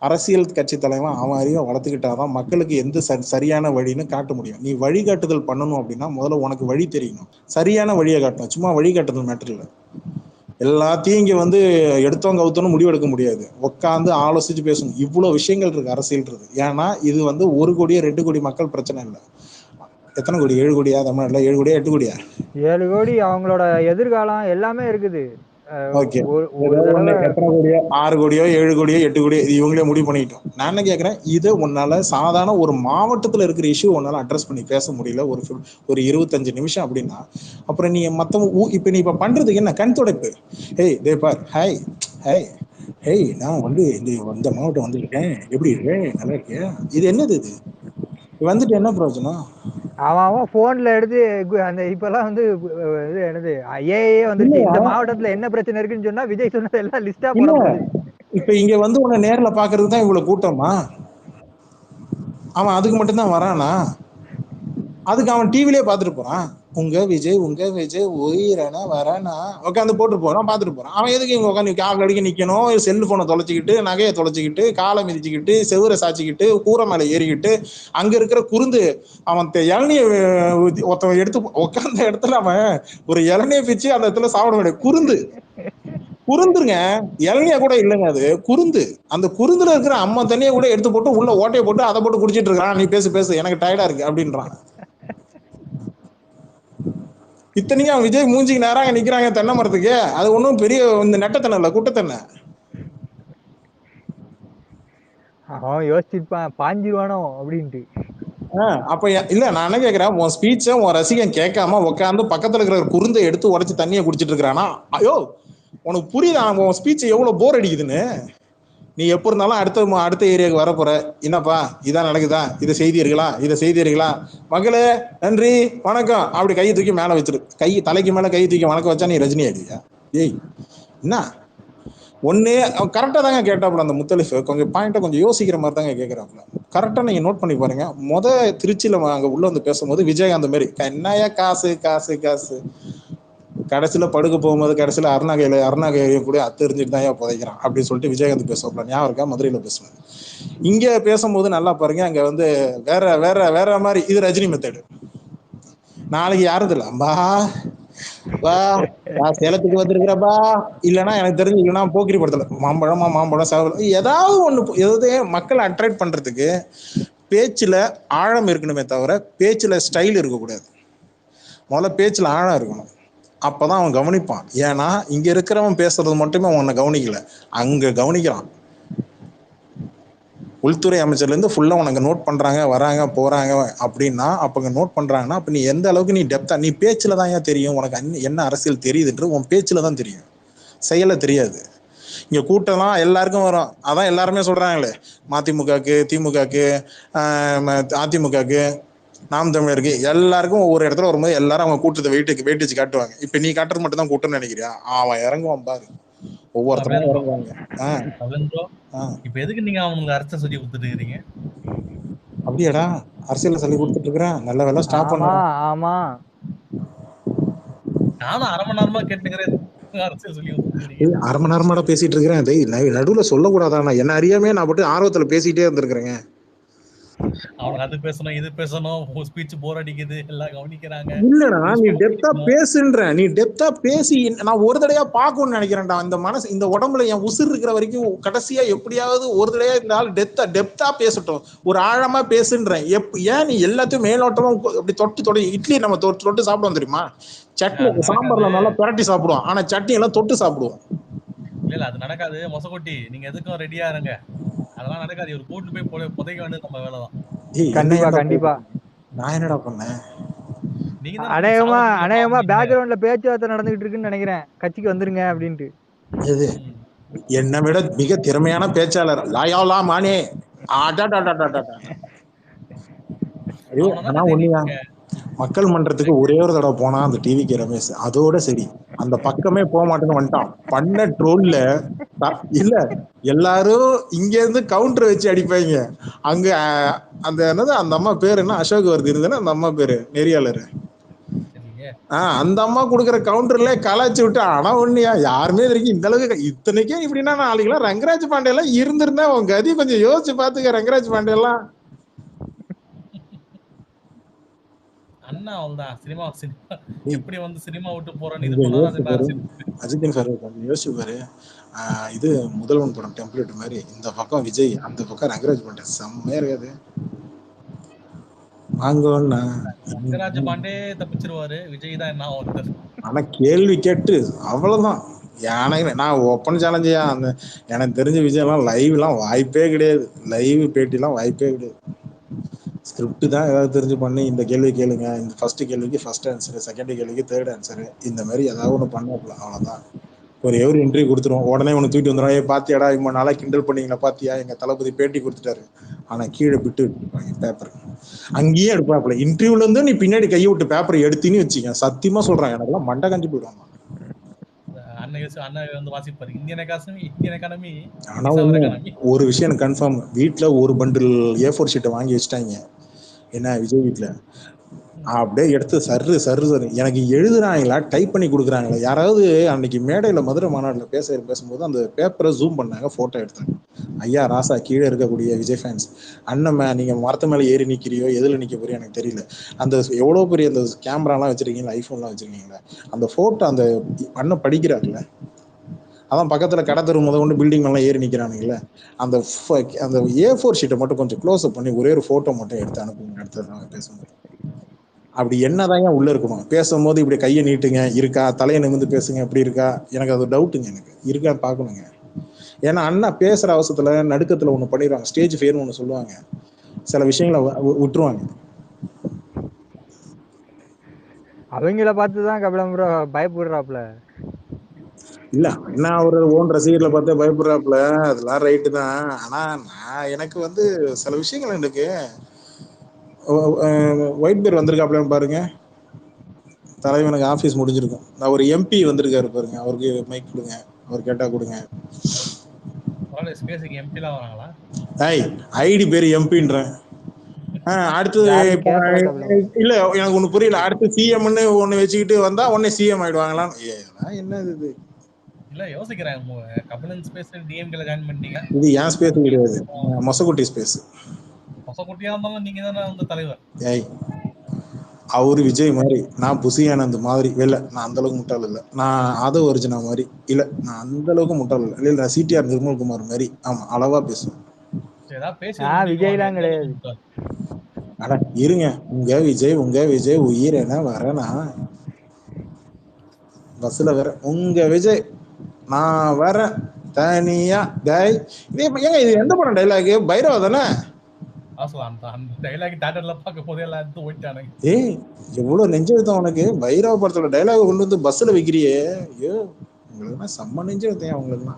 அரசியல் கட்சி தலைவன் அவன் அறிவை வளர்த்துக்கிட்டாதான் மக்களுக்கு எந்த சரியான வழின்னு காட்ட முடியும். நீ வழிகாட்டுதல் பண்ணணும் அப்படின்னா முதல்ல உனக்கு வழி தெரியணும், சரியான வழியை காட்டணும். சும்மா வழிகாட்டுதல் மேட்டர் இல்லை. எல்லாத்தையும் இங்க வந்து எடுத்தவங்க கவுத்தோன்னு முடிவெடுக்க முடியாது. உட்காந்து ஆலோசிச்சு பேசணும். இவ்வளவு விஷயங்கள் இருக்கு அரசியல் இருக்கு. ஏன்னா இது வந்து 1 கோடி 2 கோடி மக்கள் பிரச்சனை இல்லை. எத்தனை கோடி? 7 கோடியா தமிழ்நாட்டுல? 7 கோடியா 8 கோடியா? 7 கோடி. அவங்களோட எதிர்காலம் எல்லாமே இருக்குது. ஓகே, எத்தனை கோடியோ 6 கோடியோ 7 கோடியோ 8 கோடியோ இவங்களே முடிவு பண்ணிட்டோம். நான் என்ன கேட்கறேன், இதை உன்னால சாதாரண ஒரு மாவட்டத்துல இருக்கிற இஷ்யூ உன்னால அட்ரஸ் பண்ணி பேச முடியல ஒரு 25 நிமிஷம் அப்படின்னா, அப்புறம் நீ மத்தவங்க இப்ப நீ இப்ப பண்றதுக்கு என்ன? கண் துடைப்பு. ஹேய் தேபார், ஹாய் ஹாய் ஹேய், நான் வந்து இந்த மாவட்டம் வந்திருக்கேன், எப்படி இருக்கு, நல்லா இருக்கியா? இது என்னது? இது வந்துட்டு என்ன பிரயோஜனம்? அவன் போன்ல எடுத்து அந்த இப்பெல்லாம் வந்து இது என்னது ஏஏ வந்துருச்சு. இந்த மாவட்டத்துல என்ன பிரச்சனை இருக்குன்னு சொன்னா விஜய் சொன்னது எல்லாம் லிஸ்டா போட போகுது. இப்ப இங்க வந்து உன்னை நேர்ல பாக்குறதுக்கு தான் இவ்வளவு கூட்டமா? அவன் அதுக்கு மட்டும்தான் வரானா? அதுக்கு அவன் டிவிலே பாத்துட்டு போறான். உங்க விஜய் உயிரனா வரானா உட்காந்து போட்டு போறான், பாத்துட்டு போறான். அவன் எதுக்கு இங்க உட்காந்து கால் அடிக்க நிக்கணும்? செல்போனை தொலைச்சிக்கிட்டு, நகையை தொலைச்சிக்கிட்டு, காலை மிதிச்சுக்கிட்டு, செவுரை சாச்சிக்கிட்டு, கூரை மேல ஏறிக்கிட்டு, அங்க இருக்கிற குருந்து அவன் இளநிய ஒருத்தவன் எடுத்து உட்காந்த இடத்துல அவன் ஒரு இளநிய பிச்சு அந்த இடத்துல சாப்பிட முடியாது. குருந்துருங்க, இளநியா கூட இல்லைங்க, அது குருந்து. அந்த குருந்துல இருக்கிற அம்மா தண்ணியை கூட எடுத்து போட்டு உள்ள ஓட்டையை போட்டு அதை போட்டு குடிச்சிட்டு இருக்கான். நீ பேசு எனக்கு டயர்டா இருக்கு அப்படின்றான். இத்தனைக்கும் அவன் விஜய் மூஞ்சிக்கு நேராக நிக்கிறாங்க தென்னை மரத்துக்கு. அது ஒன்றும் பெரிய இந்த நெட்டத்தென்னை இல்லை, குட்டத்தென்னை. அவன் யோசிச்சிருப்பான் பாஞ்சிருவானோ அப்படின்ட்டு. அப்ப இல்ல, நான் என்ன கேட்கிறேன், உன் ஸ்பீச்சை உன் ரசிகன் கேட்காம உட்காந்து பக்கத்துல இருக்கிற குருந்தை எடுத்து உடைச்சு தண்ணியை குடிச்சிட்டு இருக்கிறானா? ஐயோ, உனக்கு புரியுதா உன் ஸ்பீச் எவ்வளவு போர் அடிக்குதுன்னு? நீ எப்ப இருந்தாலும் அடுத்த ஏரியாவுக்கு வரப்போற. என்னப்பா இதான் நடக்குதா? இதை செய்தீர்களா மகளே, நன்றி வணக்கம், அப்படி கையை தூக்கி மேல வச்சிரு. தலைக்கு மேல கையை தூக்கி வணக்கம் வச்சா நீ ரஜினி ஆயிடுவியா? ஏய் என்ன ஒண்ணு கரெக்டா தாங்க கேட்டாப்புல அந்த முத்தலிஃப். கொஞ்சம் பாயிண்டா கொஞ்சம் யோசிக்கிற மாதிரி தாங்க கேட்கிறாப்புல. கரெக்டா நீங்க நோட் பண்ணி பாருங்க. திருச்சியில அங்க உள்ள வந்து பேசும்போது விஜயகாந்த் மாதிரி என்னையா காசு காசு காசு, கடைசியில படுக்க போகும்போது கடைசியில அருணாகையை கூட தெரிஞ்சுட்டு தான் புதைக்கிறான் அப்படின்னு சொல்லிட்டு விஜயகாந்த் பேசப்படலாம். ஞாபகம் இருக்கா? மதுரையில பேசுவேன். இங்க பேசும்போது நல்லா பாருங்க, அங்க வந்து வேற வேற வேற மாதிரி. இது ரஜினி மெத்தடு. நாளைக்கு யாரும் இல்ல பா சேலத்துக்கு வந்திருக்கிறப்பா, இல்லைன்னா எனக்கு தெரிஞ்சு இல்லைன்னா போக்கிரி படத்துல மாம்பழம் சேவல் ஏதாவது ஒண்ணு மக்களை அட்ராக்ட் பண்றதுக்கு பேச்சுல ஆழம் இருக்கணுமே தவிர பேச்சுல ஸ்டைல் இருக்கக்கூடாது. முதல்ல பேச்சுல ஆழம் இருக்கணும். அப்பதான் அவன் கவனிப்பான். ஏன்னா இங்க இருக்கிறவன் பேசுறது மட்டுமே அவனை கவனிக்கல, அங்க கவனிக்கிறான். உள்துறை அமைச்சர்ல இருந்து ஃபுல்லா உனக்கு நோட் பண்றாங்க, வராங்க போறாங்க அப்படின்னா, அப்ப நோட் பண்றாங்கன்னா அப்ப நீ எந்த அளவுக்கு நீ டெப்தா, நீ பேச்சுல தான் ஏன் தெரியும் உனக்கு என்ன அரசியல் தெரியுதுன்றது உன் பேச்சுல தான் தெரியும், செயல தெரியாது. இங்க கூட்டம்லாம் எல்லாருக்கும் வரும். அதான் எல்லாருமே சொல்றாங்களே, மதிமுகக்கு, திமுகக்கு, அதிமுகக்கு, நாம் தமிழருக்கு எல்லாருக்கும் ஒவ்வொரு இடத்துல வரும்போது எல்லாரும் அவங்க கூட்டத்தை வெயிட்டு காட்டுவாங்க. இப்ப நீ காட்டுறது மட்டும் தான் கூட்டம்னு நினைக்கிறியா? அவன் இறங்குவான் பாரு, ஒவ்வொருத்தரும் இறங்குவாங்க. இப்ப எதுக்கு நீங்க அவங்களுக்கு அரசியல் சொல்லி கொடுத்துட்டு இருக்கீங்க? அப்படியாடா, அரசியல சொல்லி கொடுத்துட்டு இருக்கிறேன். நல்ல வேலை ஸ்டாப் பண்ண. ஆமா, நானும் அரை மணி நேரமா கேட்டுக்கிறேன். அரை மணி நேரமாட பேசிட்டு இருக்கிறேன். நடுவுல சொல்லக்கூடாதா? நான் என்ன அறியாமே நான் போட்டு ஆர்வத்துல பேசிட்டே இருந்திருக்கிறேங்க. அவனுக்கு அது பேசணும் இது பேசணும், ஸ்பீச் போர் அடிக்குது, எல்லாம் கவனிக்கிறாங்க. இல்லடா, நீ டெப்தா பேசுன்ற, நீ டெப்தா பேசி நான் ஒரு தடையா பாக்கணும்னு நினைக்கிறேன்டா. இந்த மனசு இந்த உடம்புல என் உசுர் இருக்கிற வரைக்கும் கடைசியா எப்படியாவது ஒரு தடையா இந்த ஆள் டெப்தா பேசட்டும், ஒரு ஆழமா பேசுன்றேன். ஏன் நீ எல்லாத்தையும் மேலோட்டமா அப்படி தொட்டு இட்லி நம்ம தொட்டு சாப்பிடுவோம் தெரியுமா? சட்னி சாம்பார்ல நல்லா புரட்டி சாப்பிடுவோம், ஆனா சட்னி எல்லாம் தொட்டு சாப்பிடுவோம். இல்ல அது நடக்காது. மொசக்கொட்டி, நீங்க எதுக்கும் ரெடியா இருங்க. அதெல்லாம் நடக்காது. ஒரு கூட்டு போய் புதைக்க வேண்டியது நம்ம வேலைதான். கண்டிப்பா. நான் என்னடா பண்ணேன்? அநேகமா பேக்ரவுண்ட்ல பேச்சுவார்த்தை நடந்துகிட்டு இருக்குன்னு நினைக்கிறேன். கட்சிக்கு வந்துருங்க அப்படின்ட்டு. என்னை விட மிக திறமையான பேச்சாளர் லாயாலா மானே. மக்கள் மன்றத்துக்கு ஒரே ஒரு தடவை போனா அந்த டிவிக்கு ரமேஷ், அதோட சரி. அந்த பக்கமே போக மாட்டேன்னு வந்துட்டான். பண்ண ட்ரோல்ல இல்ல எல்லாரும் இங்க இருந்து கவுண்டர் வச்சு அடிப்பாங்க. அங்க அந்த என்னது அந்த அம்மா பேரு என்ன, அசோக் வருது இருந்ததுன்னா அந்த அம்மா பேரு நெறியாளர். அந்த அம்மா கொடுக்குற கவுண்டர்ல கலாய்ச்சி விட்டு. ஆனா ஒண்ணியா யாருமே வரைக்கும் இந்த அளவுக்கு இத்தனைக்கும் இப்படின்னா நாளைக்கெல்லாம் ரங்கராஜ் பாண்டே எல்லாம் இருந்திருந்தா உன் கதி கொஞ்சம் யோசிச்சு பாத்துக்க. ரங்கராஜ் பாண்டே எல்லாம் அண்ணா அவள்தான் சினிமா எப்படி வந்து சினிமா விட்டு போறேன்னு இது பண்ணாரு. அஜித் சார் யோசிச்சு பாரு. இது முதல்வன் படம் டெம்ப்ளேட் மாதிரி இந்த பக்கம் விஜய், அந்த பக்கம் ரங்கராஜ் பாண்டே, செம்மையா இருக்காது. ரங்கராஜ் பாண்டே தப்பிச்சிருவாரு, விஜய் தான் என்ன ஆகும். ஆனா கேள்வி கேட்டு அவ்வளவுதான். நான் ஓப்பன் சேலஞ்சையா அந்த எனக்கு தெரிஞ்ச விஜய் எல்லாம் லைவ் எல்லாம் வாய்ப்பே கிடையாது. லைவ் பேட்டி எல்லாம் வாய்ப்பே கிடையாது. ஸ்கிரிப்ட் தான் ஏதாவது தெரிஞ்சு பண்ணி இந்த கேள்வி கேளுங்க, இந்த ஃபர்ஸ்ட் கேள்விக்கு ஃபர்ஸ்ட் ஆன்சர், செகண்ட் கேள்விக்கு தேர்ட் ஆன்சர், இந்த மாதிரி ஏதாவது ஒன்று பண்ணலாம். அவ்வளவுதான். ஒரு இன்டர்வியூ கொடுத்துருவோம், உடனே ஒன்று தூக்கிட்டு வந்துடும். ஏ பாத்தியாடா இவங்க நாளா கிண்டல் பண்ணீங்களா பாத்தியா, எங்க தளபதி பேட்டி கொடுத்துட்டாரு. ஆனா கீழே விட்டு பேப்பர் அங்கேயே எடுப்பாப்புல. இன்டர்வியூல இருந்து நீ பின்னாடி கையை விட்டு பேப்பர் எடுத்தின்னு வச்சுக்க, சத்தியமா சொல்றாங்க எனக்கெல்லாம் மண்டை கஞ்சி போயிடுவாங்க. ஒரு விஷயம் எனக்கு கன்ஃபார்ம், வீட்டுல ஒரு பண்டில் A4 ஷீட்டை வாங்கி வச்சுட்டாங்க. என்ன விஜய் வீட்டுல அப்படியே எடுத்து சர்ரு எனக்கு எழுதுறாங்களா டைப் பண்ணி கொடுக்குறாங்களா. யாராவது அன்னைக்கு மேடையில மதுரை மாநாட்டில் பேசும்போது அந்த பேப்பரை ஜூம் பண்ணாங்க, போட்டோ எடுத்தாங்க. ஐயா ராசா கீழே இருக்கக்கூடிய விஜய் ஃபேன்ஸ், அண்ணன் நீங்க மரத்து மேலே ஏறி நிக்கிறியோ எதுல நிக்க போறியோ எனக்கு தெரியல, அந்த எவ்வளவு பெரிய அந்த கேமராலாம் வச்சிருக்கீங்களா, ஐபோன்லாம் வச்சிருக்கீங்களா, அந்த போட்டோ அந்த அண்ணன் படிக்கிறாருல்ல, அதான் பக்கத்துல கடத்தரு கொண்டு பில்டிங் எல்லாம் ஏறி நிக்கிறானுங்களே, அந்த A4 ஷீட்டை மட்டும் கொஞ்சம் க்ளோஸ் அப் பண்ணி ஒரே ஒரு போட்டோ மட்டும் எடுத்து அனுப்புங்க அடுத்தது பேசும்போது. அப்படி என்னதான் உள்ள இருக்கணும், பேசும்போது இப்படி கையை நீட்டுங்க இருக்கா, தலையை நிமிர்ந்து பேசுங்க எப்படி இருக்கா, எனக்கு அது டவுட்டுங்க, எனக்கு இருக்கா பாக்கணுங்க. ஏன்னா அண்ணா பேசுற அவசரத்துல நடுக்கத்துல ஒண்ணு பண்ணிடுவாங்க, ஸ்டேஜ் ஃபேர்னு ஒண்ணு சொல்லுவாங்க, சில விஷயங்களை விட்டுருவாங்க. அவங்கள பார்த்துதான் கபிலம் ப்ரோ பயப்படுறாப்ல. இல்ல அண்ணா ஒரு ஓன் ரசிகர்ல பார்த்து பயப்படுறாப்ல, அதெல்லாம் ரைட்டு தான். ஆனா நான் எனக்கு வந்து சில விஷயங்கள் எனக்கு ஒயிட் பேர் வந்திருக்காப்ல பாருங்க, தலைவனுக்கு ஆபீஸ் முடிஞ்சிருக்கும். நான் ஒரு MP வந்திருக்காரு பாருங்க, அவருக்கு மைக் கொடுங்க, அவர் கேட்டா கொடுங்க. ஐடி பேரு எம்பின்றேன். அடுத்தது இல்ல எனக்கு ஒண்ணு புரியல, அடுத்து சிஎம்னு ஒண்ணு வச்சுக்கிட்டு வந்தா உடனே சிஎம் ஆயிடுவாங்களா, என்ன இது? இல்ல யோசிக்கிறேன், கபிலன் ஸ்பேஸ் டிஎம்கேல ஜாயின் பண்ணிட்டீங்க. இது ஏன் ஸ்பேஸ் கிடையாது, மொசகுட்டி ஸ்பேஸ். மொசகுட்டியா இருந்தாலும் நீங்க தானே வந்து தலைவர். அவரு விஜய் மாதிரி, நான் புசி ஆனந்த் மாதிரி இல்ல, நான் அந்த அளவுக்கு முட்டாள் இல்ல. நான் ஆதவ் அர்ஜுனா மாதிரி இல்ல, நான் அந்த அளவுக்கு முட்டாள் இல்ல. இல்ல நான் CTR நிர்மல்குமார் மாதிரி, ஆமா அளவா பேசுவேன். விஜய்லாம் கிடையாது. அட இருங்க, உங்க விஜய் உயிர் என்ன வரனா பஸ்ல வர உங்க விஜய், நான் வரேன் தனியா டேய். ஏங்க இது எந்த படம் டைலாக்? பைரவா தானே? எவ்வளவு நெஞ்செழுத்தம் உனக்கு, பைரவ படத்தோட டைலாக் கொண்டு வந்து பஸ்ல வைக்கிறியே. ஐயோ உங்களுக்கு செம்ம நெஞ்செழுத்தம் அவங்களுக்கு.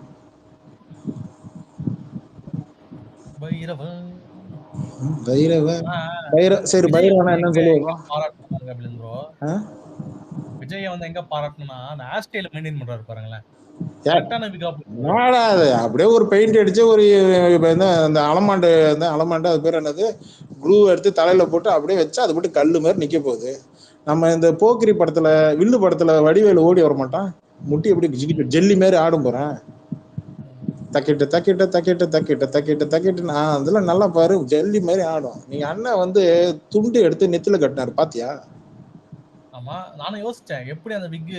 சரி பைரவனா என்ன சொல்லுவோம்? விஜய் வந்து எங்க பாராட்டணும்னா அந்த ஹேர் ஸ்டைல் மெயின்டைன் பண்றாரு பாருங்களேன், அப்படியே ஒரு பெயிண்ட் அடிச்சு ஒரு அந்த அலமாண்டு அது பேர் என்னது, க்ளூ எடுத்து தலையில போட்டு அப்படியே வச்சா அது மட்டும் கல்லு மாதிரி நிக்க போகுது. நம்ம இந்த போக்கிரி படத்துல வில்லு படத்துல வடிவேலு ஓடி வர மாட்டான், முட்டி எப்படி ஜெல்லி மாதிரி ஆடும் போறேன், தக்கிட்டு நான் அதுல நல்லா பாரு ஜெல்லி மாதிரி ஆடும். நீங்க அண்ணன் வந்து துண்டு எடுத்து நெத்தில கட்டினாரு பாத்தியா? ஆமா நானும் யோசிச்சேன் எப்படி அந்த விக்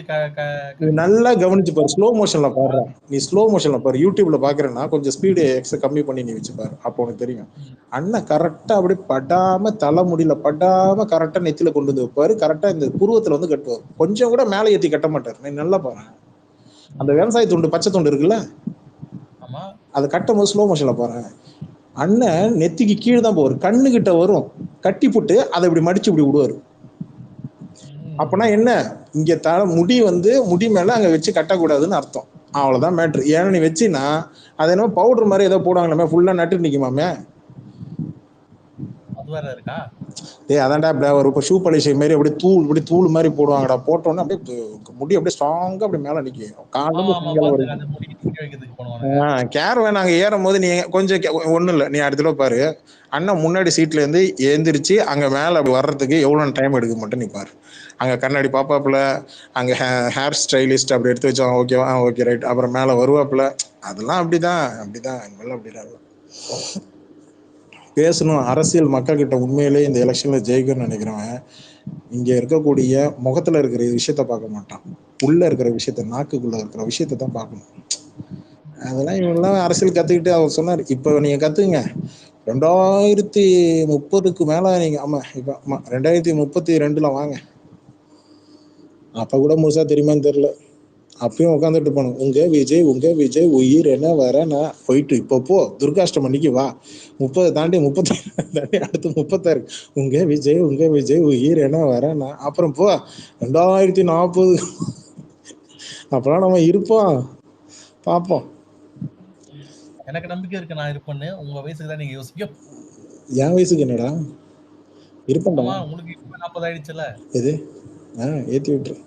நல்லா கவனிச்சு பாரு, ஸ்லோ மோஷன்ல பாரு. நீ ஸ்லோ மோஷன்ல பாரு, யூடியூப்ல பாக்குறேன்னா கொஞ்சம் ஸ்பீடு கம்மி பண்ணி நீ வச்சு பாரு, அப்போ உனக்கு தெரியும். அண்ணன் கரெக்டா அப்படியே படாம தலைமுடியில படாம கரெக்டா நெத்தில கொண்டு வந்து வைப்பாரு, கரெக்டா இந்த புருவத்துல வந்து கட்டுவார், கொஞ்சம் கூட மேலே ஏத்தி கட்ட மாட்டாரு. நீ நல்லா பாரு, அந்த விவசாய துண்டு பச்சை துண்டு இருக்குல்ல, அதை கட்டும் போது ஸ்லோ மோஷன்ல பாரு, அண்ணன் நெத்திக்கு கீழே தான் போவார், கண்ணு கிட்ட வரும், கட்டி போட்டு அதை இப்படி மடிச்சு இப்படி விடுவாரு. அப்பனா என்ன, இங்க முடி வந்து முடி மேல அங்க வச்சு கட்டக்கூடாதுன்னு அர்த்தம், அவ்வளவுதான் மேட்ரு. ஏன்னா நீ வச்சின்னா அது என்ன பவுடர் மாதிரி ஏதோ போடுவாங்களே, ஃபுல்லா நட்டு நிக்குமாமே. அது வேற இருக்கா? டேய் அதான்டா ஒரு இப்போ ஷூ பாலிஷ் மாதிரி அப்படியே தூள் மாதிரி போடுவாங்கடா. போட்டோன்னே அப்படியே முடி அப்படியே ஸ்ட்ராங்கா அப்படியே மேல நிக்கும். காலைல இருந்து ஆமா சாயங்காலம் பாத்துருக்கேன். வரைக்கும். அந்த முடி நிக்க வைக்கிறதுக்கு பண்ணுவானுங்க. கேரவேன் நாங்க ஏறும் போது நீ கொஞ்சம் ஒண்ணும் இல்லை, நீ அடுத்த தடவை பாரு. அண்ணன் முன்னாடி சீட்ல இருந்து எந்திரிச்சு அங்க மேல அப்படி வர்றதுக்கு எவ்வளவு டைம் எடுக்க மட்டும் நீ பாரு. அங்க கண்ணாடி பாப்பாப்புல, அங்க ஹேர் ஸ்டைலிஸ்ட் அப்படி எடுத்து வச்சோம். ஓகேவா, ஓகே ரைட். அப்புறம் மேல வருவாப்புல. அதெல்லாம் அப்படிதான் அப்படிதான் அப்படிதான் பேசணும். அரசியல் மக்கள் கிட்ட உண்மையிலேயே இந்த எலெக்ஷன்ல ஜெயிக்கணும்னு நினைக்கிறவன் இங்க இருக்கக்கூடிய முகத்துல இருக்கிற விஷயத்த பார்க்க மாட்டான். உள்ள இருக்கிற விஷயத்த, நாக்குக்குள்ள இருக்கிற விஷயத்த தான் பார்க்கணும். அதெல்லாம் இவங்கெல்லாம் அரசியல் கத்துக்கிட்டு அவர் சொன்னார். இப்ப நீங்க கத்துங்க, 2030க்கு மேல நீங்க, ஆமா இப்ப ஆமா 2032ல வாங்க. அப்ப கூட முழுசா தெரியுமான்னு தெரியல. அப்பயும் உட்காந்துட்டு போனோம். உங்க விஜய் உயிர் என்ன வர நான் போயிட்டு இப்போ போ துர்காஷ்டமி அன்னைக்கு வா. 30 தாண்டி 30 தாண்டி அடுத்து 36. உங்க விஜய் உயிர் என்ன வர நான் அப்புறம் போ 2040. அப்பெல்லாம் நம்ம இருப்போம், பார்ப்போம். எனக்கு நம்பிக்கை இருக்கு நான் இருப்பேன்னு. உங்க வயசுக்கு தான் நீங்க யோசிக்க. என் வயசுக்கு என்னடா இருப்பேன்டா. ஆமா உங்களுக்கு இப்ப 40 ஆயிடுச்சுல. எது ஏத்தி விட்டுரு.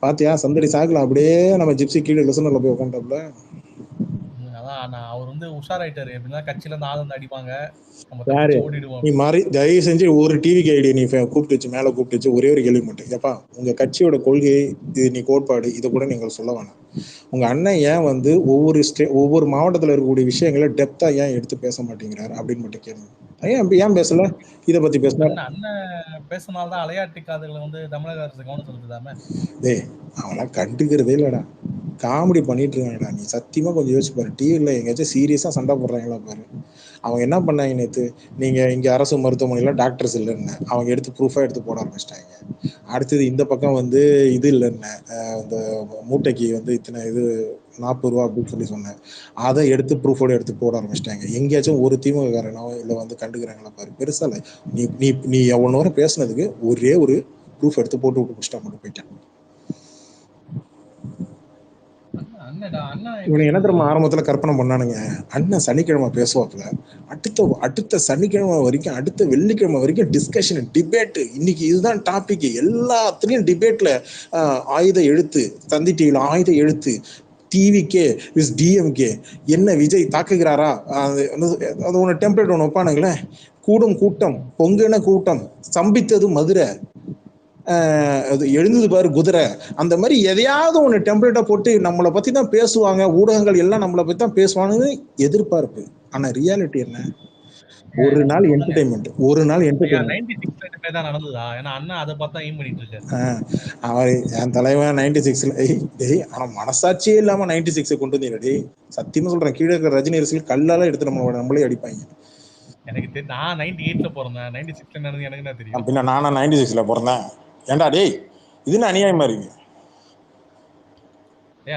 பாத்தியா சந்தடி சாக்குல அப்படியே நம்ம ஜிப்சி கீழே லிசனர்ல போய் உட்காந்துட்டாப்ல. அதான் நான் அவர் வந்து உஷாராயிட்டாரு. எப்படின்னா கட்சியில இருந்து ஆள் வந்து அடிப்பாங்க, நம்ம யாரு தப்பிச்சு ஓடிடுவோம். நீ மாதிரி தயவு செஞ்சு ஒரு டிவிக்கு ஐடி நீ கூப்பிட்டு வச்சு மேல கூப்பிட்டு வச்சு ஒரே ஒரு கேள்வி மட்டும், ஏப்பா உங்க கட்சியோட கொள்கை இது, நீ கோட்பாடு இதை கூட நீங்கள் சொல்ல வேணாம். உங்க அண்ணன் ஏன் வந்து ஒவ்வொரு மாவட்டத்துல இருக்கக்கூடிய விஷயங்களை டெப்தா ஏன் எடுத்து பேச மாட்டேங்கிறாரு அப்படின்னு மட்டும் கேளுங்க. ஏன் பேசல, இதை பத்தி பேசல. அண்ணன் பேசினால்தான் அலையாட்டி காதுகளை வந்து தமிழக அரசு கவனம் செலுத்துதாமே. டேய் அவெல்லாம் கண்டுக்கிறதே இல்லடா, காமெடி பண்ணிட்டு இருக்காங்கடா. நீ சத்தியமா கொஞ்சம் யோசிச்சு பாரு. டிவில எங்கேயாச்சும் சீரியஸா சண்டை போடுறாங்களா பாரு. அவங்க என்ன பண்ணாங்க நேற்று, நீங்க இங்க அரசு மருத்துவமனையில டாக்டர்ஸ் இல்லைன்னு அவங்க எடுத்து ப்ரூஃபா எடுத்து போட ஆரம்பிச்சிட்டாங்க. அடுத்தது இந்த பக்கம் வந்து இது இல்லைன்னு, இந்த மூட்டைக்கு வந்து இத்தனை இது 40 ரூபா அப்படின்னு சொல்லி சொன்னேன், அதை எடுத்து ப்ரூஃபோட எடுத்து போட ஆரம்பிச்சிட்டாங்க. எங்கேயாச்சும் ஒரு திமுக காரனோ இல்லை வந்து கண்டுக்கிறாங்களா பாரு. பெருசா இல்லை. நீ நீ நீ எவ்வளோ நேரம் பேசுனதுக்கு ஒரே ஒரு ப்ரூஃப் எடுத்து போட்டு விட்டு முடிச்சிட்டா மட்டும் போயிட்டேன். இவனுக்கு என்ன தெரியுமா ஆரம்பத்துல கற்பனை பண்ணானுங்க, அண்ணன் சனிக்கிழமை பேசுவாப்புல, அடுத்த சனிக்கிழமை வரைக்கும் அடுத்த வெள்ளிக்கிழமை வரைக்கும் டிஸ்கஷன் டிபேட், இன்னைக்கு இதுதான் டாபிக், எல்லாத்துலயும் டிபேட்ல ஆயுத எழுத்து, தந்தி டிவில ஆயுத எழுத்து, டிவிகே விஸ் டிஎம்கே, என்ன விஜய் தாக்குகிறாரா, அது ஒன்று டெம்ப்ளேட் ஒன்று வைப்பானுங்களே, கூடும் கூட்டம் பொங்குன கூட்டம் சம்பித்தது மதுரை, எழுந்தது பாரு குதிரை, அந்த மாதிரி எதையாவது ஒண்ணு டெம்ப்ளேட்டா போட்டு நம்மளை பத்தி தான் பேசுவாங்க, ஊடகங்கள் எல்லாம் நம்மளை பத்தி தான் பேசுவாங்கன்னு எதிர்பார்ப்பு. ஆனா ரியாலிட்டி என்ன, ஒரு நாள் என்டர்டைன்மெண்ட், ஒரு நாள் என்டர்டைன்மெண்ட் தான் நடந்ததா? ஏன்னா அண்ணா அதை பார்த்தா எய்ம் பண்ணிட்டு இருக்காரு. அவர் என் தலைவன் 96ல ஆனா மனசாட்சியே இல்லாம 96 கொண்டு வந்தீங்கடி. சத்தியமா சொல்றேன், கீழே இருக்கிற ரஜினி ரசிகர்கள் கல்லால எடுத்து நம்மளே அடிப்பாங்க. எனக்கு தெரியும், நான் 98ல பிறந்தேன், 96ல நடந்தது எனக்கு என்ன தெரியும். அப்படின்னா நானா 96ல பிறந்தேன்? ஏண்டா டேய் இது அநியாயமா இருக்கு.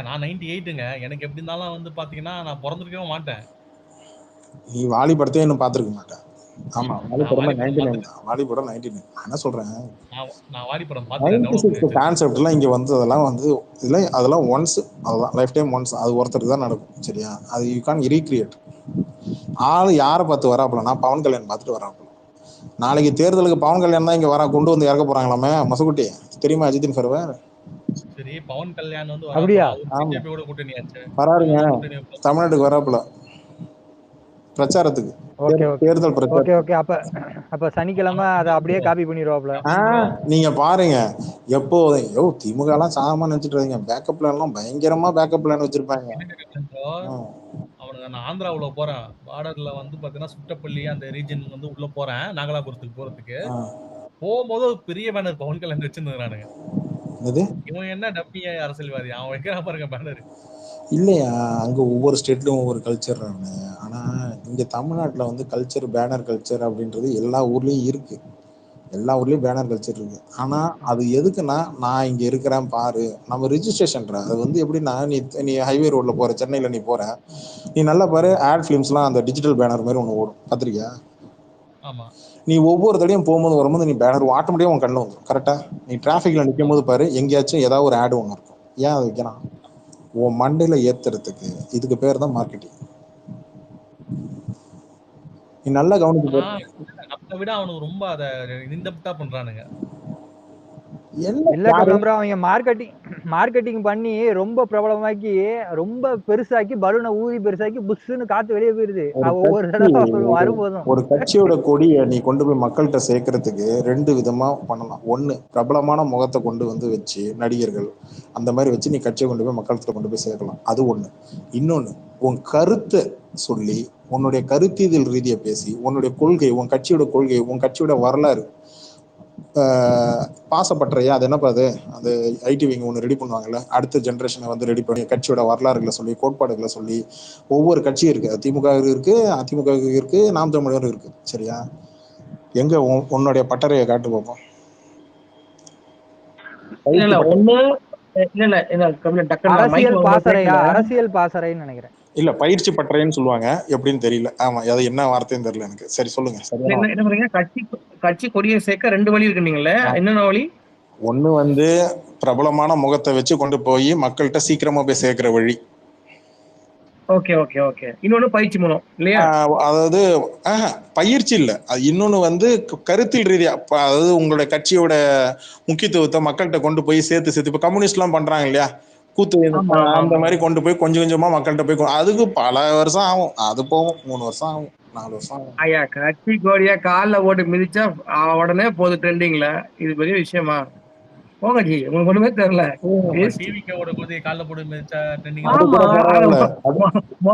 நான் 98ங்க. எனக்கு எப்படி இருந்தாலும் வந்து பாத்தீங்கன்னா நான் பிறந்திருக்கவே மாட்டேன். நீ வாலி படத்தையும் இன்னும் பாத்துருக்க மாட்டேன். ஆமா வாலி படம் 99. வாலி படம் 99. என்ன சொல்றேன், நான் வாலி படம் பார்த்தேன். 96 கான்செப்ட்லாம் இங்க வந்து அதெல்லாம் வந்து அதெல்லாம் ஒன்ஸ், அதுதான் லைஃப் டைம் ஒன்ஸ், அது ஒருத்தருக்கு தான் நடக்கும். சரியா, அது யூ கான் ரீக்ரியேட். ஆளு யாரை பார்த்து வராப்புல, நான் பவன் கல்யாண் பார்த்துட்டு வராப்புல. நாளைக்கு தேர்தலுக்கு பவன் கல்யாண் தான் இங்க கொண்டு வந்து இறக்க போறாங்களாமே மசகுட்டி, தெரியுமா அஜித்தின் ஃபர்வர்? சரி, பவன் கல்யாண் வந்து அப்படியா? பிஜேபியோட கூட்டணியாச்சு, வராருங்க, தமிழ்நாட்டுக்கு வராப்புல பிரச்சாரத்துக்கு, தேர்தல் பிரச்சாரம். அப்ப சனிக்கிழமை அதை அப்படியே காப்பி பண்ணிடுவாப்ல. நீங்க பாருங்க, எப்போ திமுக எல்லாம் சாதாரணமா நினைச்சிட்டு இருக்கீங்க, பேக்கப் பிளான் எல்லாம் பயங்கரமா பேக்கப் பிளான் வச்சிருப்பாங்க. அவனுங்க நான் ஆந்திராவுல போறேன், பார்டர்ல வந்து பாத்தீங்கன்னா சுட்டப்பள்ளி அந்த ரீஜன் வந்து உள்ள போறேன், நாகலாபுரத்துக்கு போறதுக்கு. போகும்போது பெரிய பேனர் பவன் கல்யாண் வச்சிருந்தானுங்க. இவன் என்ன டப்பி அரசியல்வாதி, அவன் வைக்கிறா பாருங்க பேனர். இல்லையா, அங்க ஒவ்வொரு ஸ்டேட்லயும் ஒவ்வொரு கல்ச்சர். ஆனா இங்க தமிழ்நாட்டுல வந்து கல்ச்சர், பேனர் கல்ச்சர் அப்படின்றது எல்லா ஊர்லயும் இருக்கு. எல்லா ஊர்லயும் பேனர் கல்ச்சர் இருக்கு. ஆனா அது எதுக்குன்னா, நான் இங்க இருக்கிறேன் பாரு, நம்ம ரிஜிஸ்ட்ரேஷன். அது வந்து எப்படின்னா, நீ ஹைவே ரோட்ல போற, சென்னையில நீ போற, நீ நல்லா பாரு, ஆட் ஃபிலிம்ஸ்லாம் அந்த டிஜிட்டல் பேனர் மாதிரி ஒன்று ஓடும், பார்த்திருக்கியா? ஆமா. நீ ஒவ்வொரு தடையும் போகும்போது வரும்போது நீ பேனர் ஆட்டோமேட்டிக்கா உன் கண்ணு வந்துடும். கரெக்டா, நீ டிராஃபிக்ல நிற்கும் போது பாரு, எங்கேயாச்சும் ஏதாவது ஒரு ஆடு ஒன்று இருக்கும். ஏன் அதை வைக்கிறான்? உன் மண்டையில ஏத்துறதுக்கு. இதுக்கு பேர் தான் மார்க்கெட்டிங். நீ நல்லா கவனிச்சு அதை விட அவனுக்கு ரொம்ப அதை இன்டெப்தா பண்றானுங்க. என்ன இல்ல கபிலன் ப்ரோ, அவங்க மார்க்கெட்டிங் பண்ணி ரொம்ப பிரபலமாக்கி ரொம்ப பெருசாக்கி பலூனை ஊதி பெருசாக்கி புஷ்ஷுன்னு காத்து வெளியே போயிருது. ஒவ்வொரு தடவை வரும்போதும் ஒரு கட்சியோட கொடியை நீ கொண்டு போய் மக்கள்கிட்ட சேர்க்கறதுக்கு 2 விதமா பண்ணலாம். ஒண்ணு, பிரபலமான முகத்தை கொண்டு வந்து வச்சு நடிகர்கள் அந்த மாதிரி வச்சு நீ கட்சியை கொண்டு போய் மக்கள்கிட்ட கொண்டு போய் சேர்க்கலாம். அது ஒண்ணு. இன்னொன்னு, உன் கருத்தை சொல்லி உன்னுடைய கருத்தியல் ரீதியை பேசி உன்னுடைய கொள்கை, உன் கட்சியோட கொள்கை, உன் கட்சியோட வரலாறு, பாசப்பட்டறையா அது என்னப்பா அது அந்த ஐடிவிங்க ஒன்று ரெடி பண்ணுவாங்கல்ல, அடுத்த ஜென்ரேஷனை வந்து ரெடி பண்ணி கட்சியோட வரலாறுகளை சொல்லி கோட்பாடுகளை சொல்லி. ஒவ்வொரு கட்சியும் இருக்கு, திமுக இருக்கு, அதிமுக இருக்கு, நாம் தமிழரும் இருக்கு. சரியா? எங்க உன்னுடைய பட்டறையை காட்டு பார்ப்போம். அரசியல் பாசறைன்னு நினைக்கிறேன். இல்ல, பயிற்சி பட்டறைன்னு சொல்லுவாங்க, எப்படின்னு தெரியல. ஆமா, அது என்ன வார்த்தைன்னு தெரியல எனக்கு. சரி சொல்லுங்க. என்ன சொல்றீங்க? கட்சி கொடியை சேர்க்க 2 வழி இருக்குன்னீங்களே, என்னென்ன வழி? ஒண்ணு வந்து பிரபலமான முகத்தை வச்சு கொண்டு போய் மக்கள்கிட்ட சீக்கிரமா போய் சேர்க்கிற வழி. Okay okay okay. இன்னொன்னு பயிற்சி மூலம் இல்லையா? அதாவது பயிற்சி இல்ல, அது இன்னொன்னு வந்து கருத்தியல் ரீதியா, அதாவது உங்களுடைய கட்சியோட முக்கியத்துவத்தை மக்கள்கிட்ட கொண்டு போய் சேர்த்து இப்ப கம்யூனிஸ்ட் எல்லாம் பண்றாங்க இல்லையா, கூத்து அந்த மாதிரி கொண்டு போய் கொஞ்சம் கொஞ்சமா மக்கள்கிட்ட போய், அதுக்கு பல வருஷம் ஆகும். அது போகும் 3 வருஷம் ஆகும், 4 வருஷம் ஆகும். ஐயா, கட்சி கோடியா காலில் போட்டு மிதிச்சா உடனே போகுது ட்ரெண்டிங்ல. இது பெரிய விஷயமா? போங்க ஜி, உங்களுக்கு ஒண்ணுமே தெரியல. டிவிக்கோட போது கால்ல போட்டு மிதிச்சா ட்ரெண்டிங்.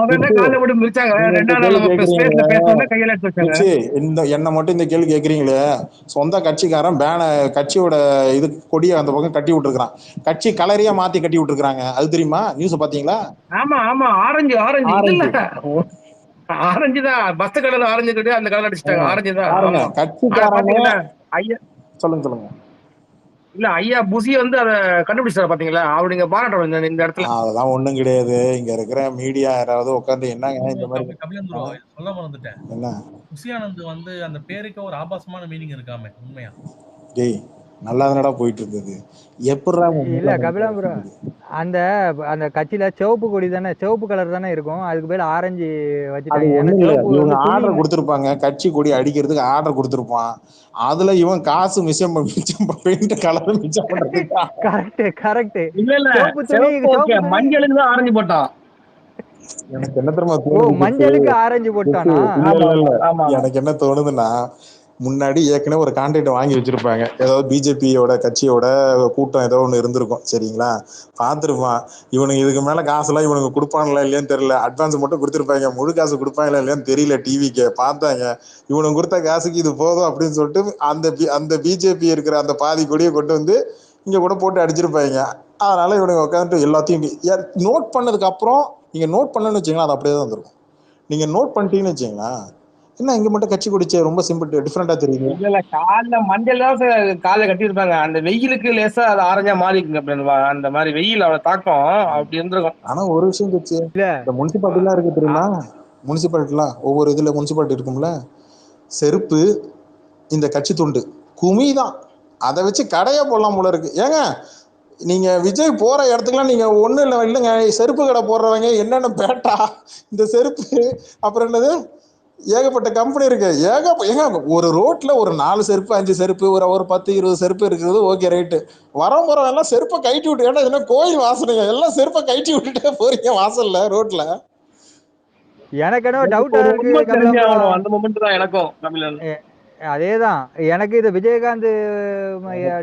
முதல்ல கால்ல போட்டு மிதிச்சாங்க, ரெண்டாவது ஸ்பேஸ்ல பேசணும்னா கையில எடுத்து வச்சாங்க. என்ன மட்டும் இந்த கேள்வி கேக்குறீங்களே, சொந்த கட்சிக்காரன் கட்சியோட இது கொடியை அந்த பக்கம் கட்டி விட்டுருக்கான், கட்சி கலரியா மாத்தி கட்டி விட்டுருக்காங்க. அது தெரியுமா? நியூஸ் பாத்தீங்களா? ஆமா ஆமா, ஆரஞ்சு ஆரஞ்சு தான். பஸ் கலர் ஆரஞ்சு கட்டி அந்த கலர் அடிச்சிட்டாங்க. ஆரஞ்சு தான் கட்சிக்காரங்க. ஐயா சொல்லுங்க. இல்ல ஐயா, புசி வந்து அதை கண்டுபிடிச்சாரு பாத்தீங்களா? அவருங்க பாராட்ட இந்த இடத்துல. அதெல்லாம் ஒண்ணும் கிடையாது. இங்க இருக்கிற மீடியா யாராவது உட்காந்து என்னங்க இந்த மாதிரி சொல்ல மறந்துட்டேன். என்ன, புசி ஆனந்த் வந்து அந்த பேருக்கு ஒரு ஆபாசமான மீனிங் இருக்காமே, உண்மையா? டேய், நல்லா தானடா போயிட்டு இருந்தது. எப்படா இல்ல கபிலன் ப்ரோ, அந்த அந்த கட்சியில சிவப்பு கொடி தானே, சிவப்பு கலர் தானே இருக்கும், அதுக்கு பேர் ஆரஞ்சு வச்சுட்டாங்க. ஆர்டர் கொடுத்திருப்பாங்க, கட்சி கொடி அடிக்கிறதுக்கு ஆர்டர் கொடுத்திருப்பான். அதுல இவன் காசு மிச்சம் பெயிண்ட் கலர் மிச்சம் பண்றது. கரெக்ட். இல்ல மஞ்சளுக்கு தான் ஆரஞ்சு போட்டான். எனக்கு என்ன தெரியுமா, மஞ்சளுக்கு ஆரஞ்சு போட்டானா? எனக்கு என்ன தோணுதுன்னா, முன்னாடி ஏற்கனவே ஒரு கான்ட்ராக்ட் வாங்கி வச்சிருப்பாங்க, ஏதாவது பிஜேபியோட கட்சியோட கூட்டம் ஏதோ ஒன்று இருந்திருக்கும். சரிங்களா? பார்த்துருப்பான், இவனுக்கு இதுக்கு மேல காசுலாம் இவனுக்கு கொடுப்பாங்களா இல்லையான்னு தெரியல, அட்வான்ஸ் மட்டும் கொடுத்துருப்பாங்க, முழு காசு கொடுப்பாங்களா இல்லையான்னு தெரியல. டிவிக்கு பார்த்தாங்க, இவனுக்கு கொடுத்த காசுக்கு இது போதும் அப்படின்னு சொல்லிட்டு அந்த பிஜேபி இருக்கிற அந்த பாதி கொடியை கொண்டு வந்து இங்க கூட போட்டு அடிச்சிருப்பாங்க. அதனால இவனுக்கு உட்காந்துட்டு எல்லாத்தையும் நோட் பண்ணதுக்கு அப்புறம், நீங்க நோட் பண்ணணும்னு வச்சீங்களா, அது அப்படியே தான் வந்துருக்கும். நீங்க நோட் பண்ணிட்டீங்கன்னு வச்சீங்களா, என்ன இங்க மட்டும் கட்சி குடிச்ச ரொம்ப சிம்பிள் டிஃபரெண்டா தெரியுது. இல்ல கால்ல மஞ்சள் தான் காலை கட்டி இருப்பாங்க, அந்த வெயிலுக்கு லேசா அது ஆரஞ்சா மாறி இருக்குங்க. அந்த மாதிரி வெயில் அவளை தாக்கம் அப்படி இருந்திருக்கும். ஆனா ஒரு விஷயம் கட்சி, இந்த முனிசிபாலிட்டி எல்லாம் இருக்கு தெரியுமா, முனிசிபாலிட்டிலாம் ஒவ்வொரு இதுல முனிசிபாலிட்டி இருக்கும்ல, செருப்பு இந்த கட்சி துண்டு குமிதான், அதை வச்சு கடையா போடலாம் போல இருக்கு. ஏங்க நீங்க விஜய் போற இடத்துக்குலாம் நீங்க ஒண்ணு இல்லைங்க, செருப்பு கடை போடுறவங்க என்னென்ன பேட்டா, இந்த செருப்பு, அப்புறம் என்னது ஏகப்பட்ட கம்பெனி இருக்கு. ஏங்க ஒரு ரோட்ல ஒரு 4 செருப்பு 5 செருப்பு ஒரு 10-20 செருப்பு இருக்கிறது ஓகே, ரைட்டு. போறவங்க எல்லாம் செருப்பை கழட்டி விட்டு, ஏன்னா இதெல்லாம் கோயில் வாசனைங்க, எல்லாம் செருப்பை கழட்டி விட்டுட்டே போறீங்க வாசல்ல ரோட்ல. எனக்கு என்ன டவுட்டா இருக்கு அந்த மொமெண்ட் தான் எனக்கும். அதேதான், எனக்கு இது விஜயகாந்த்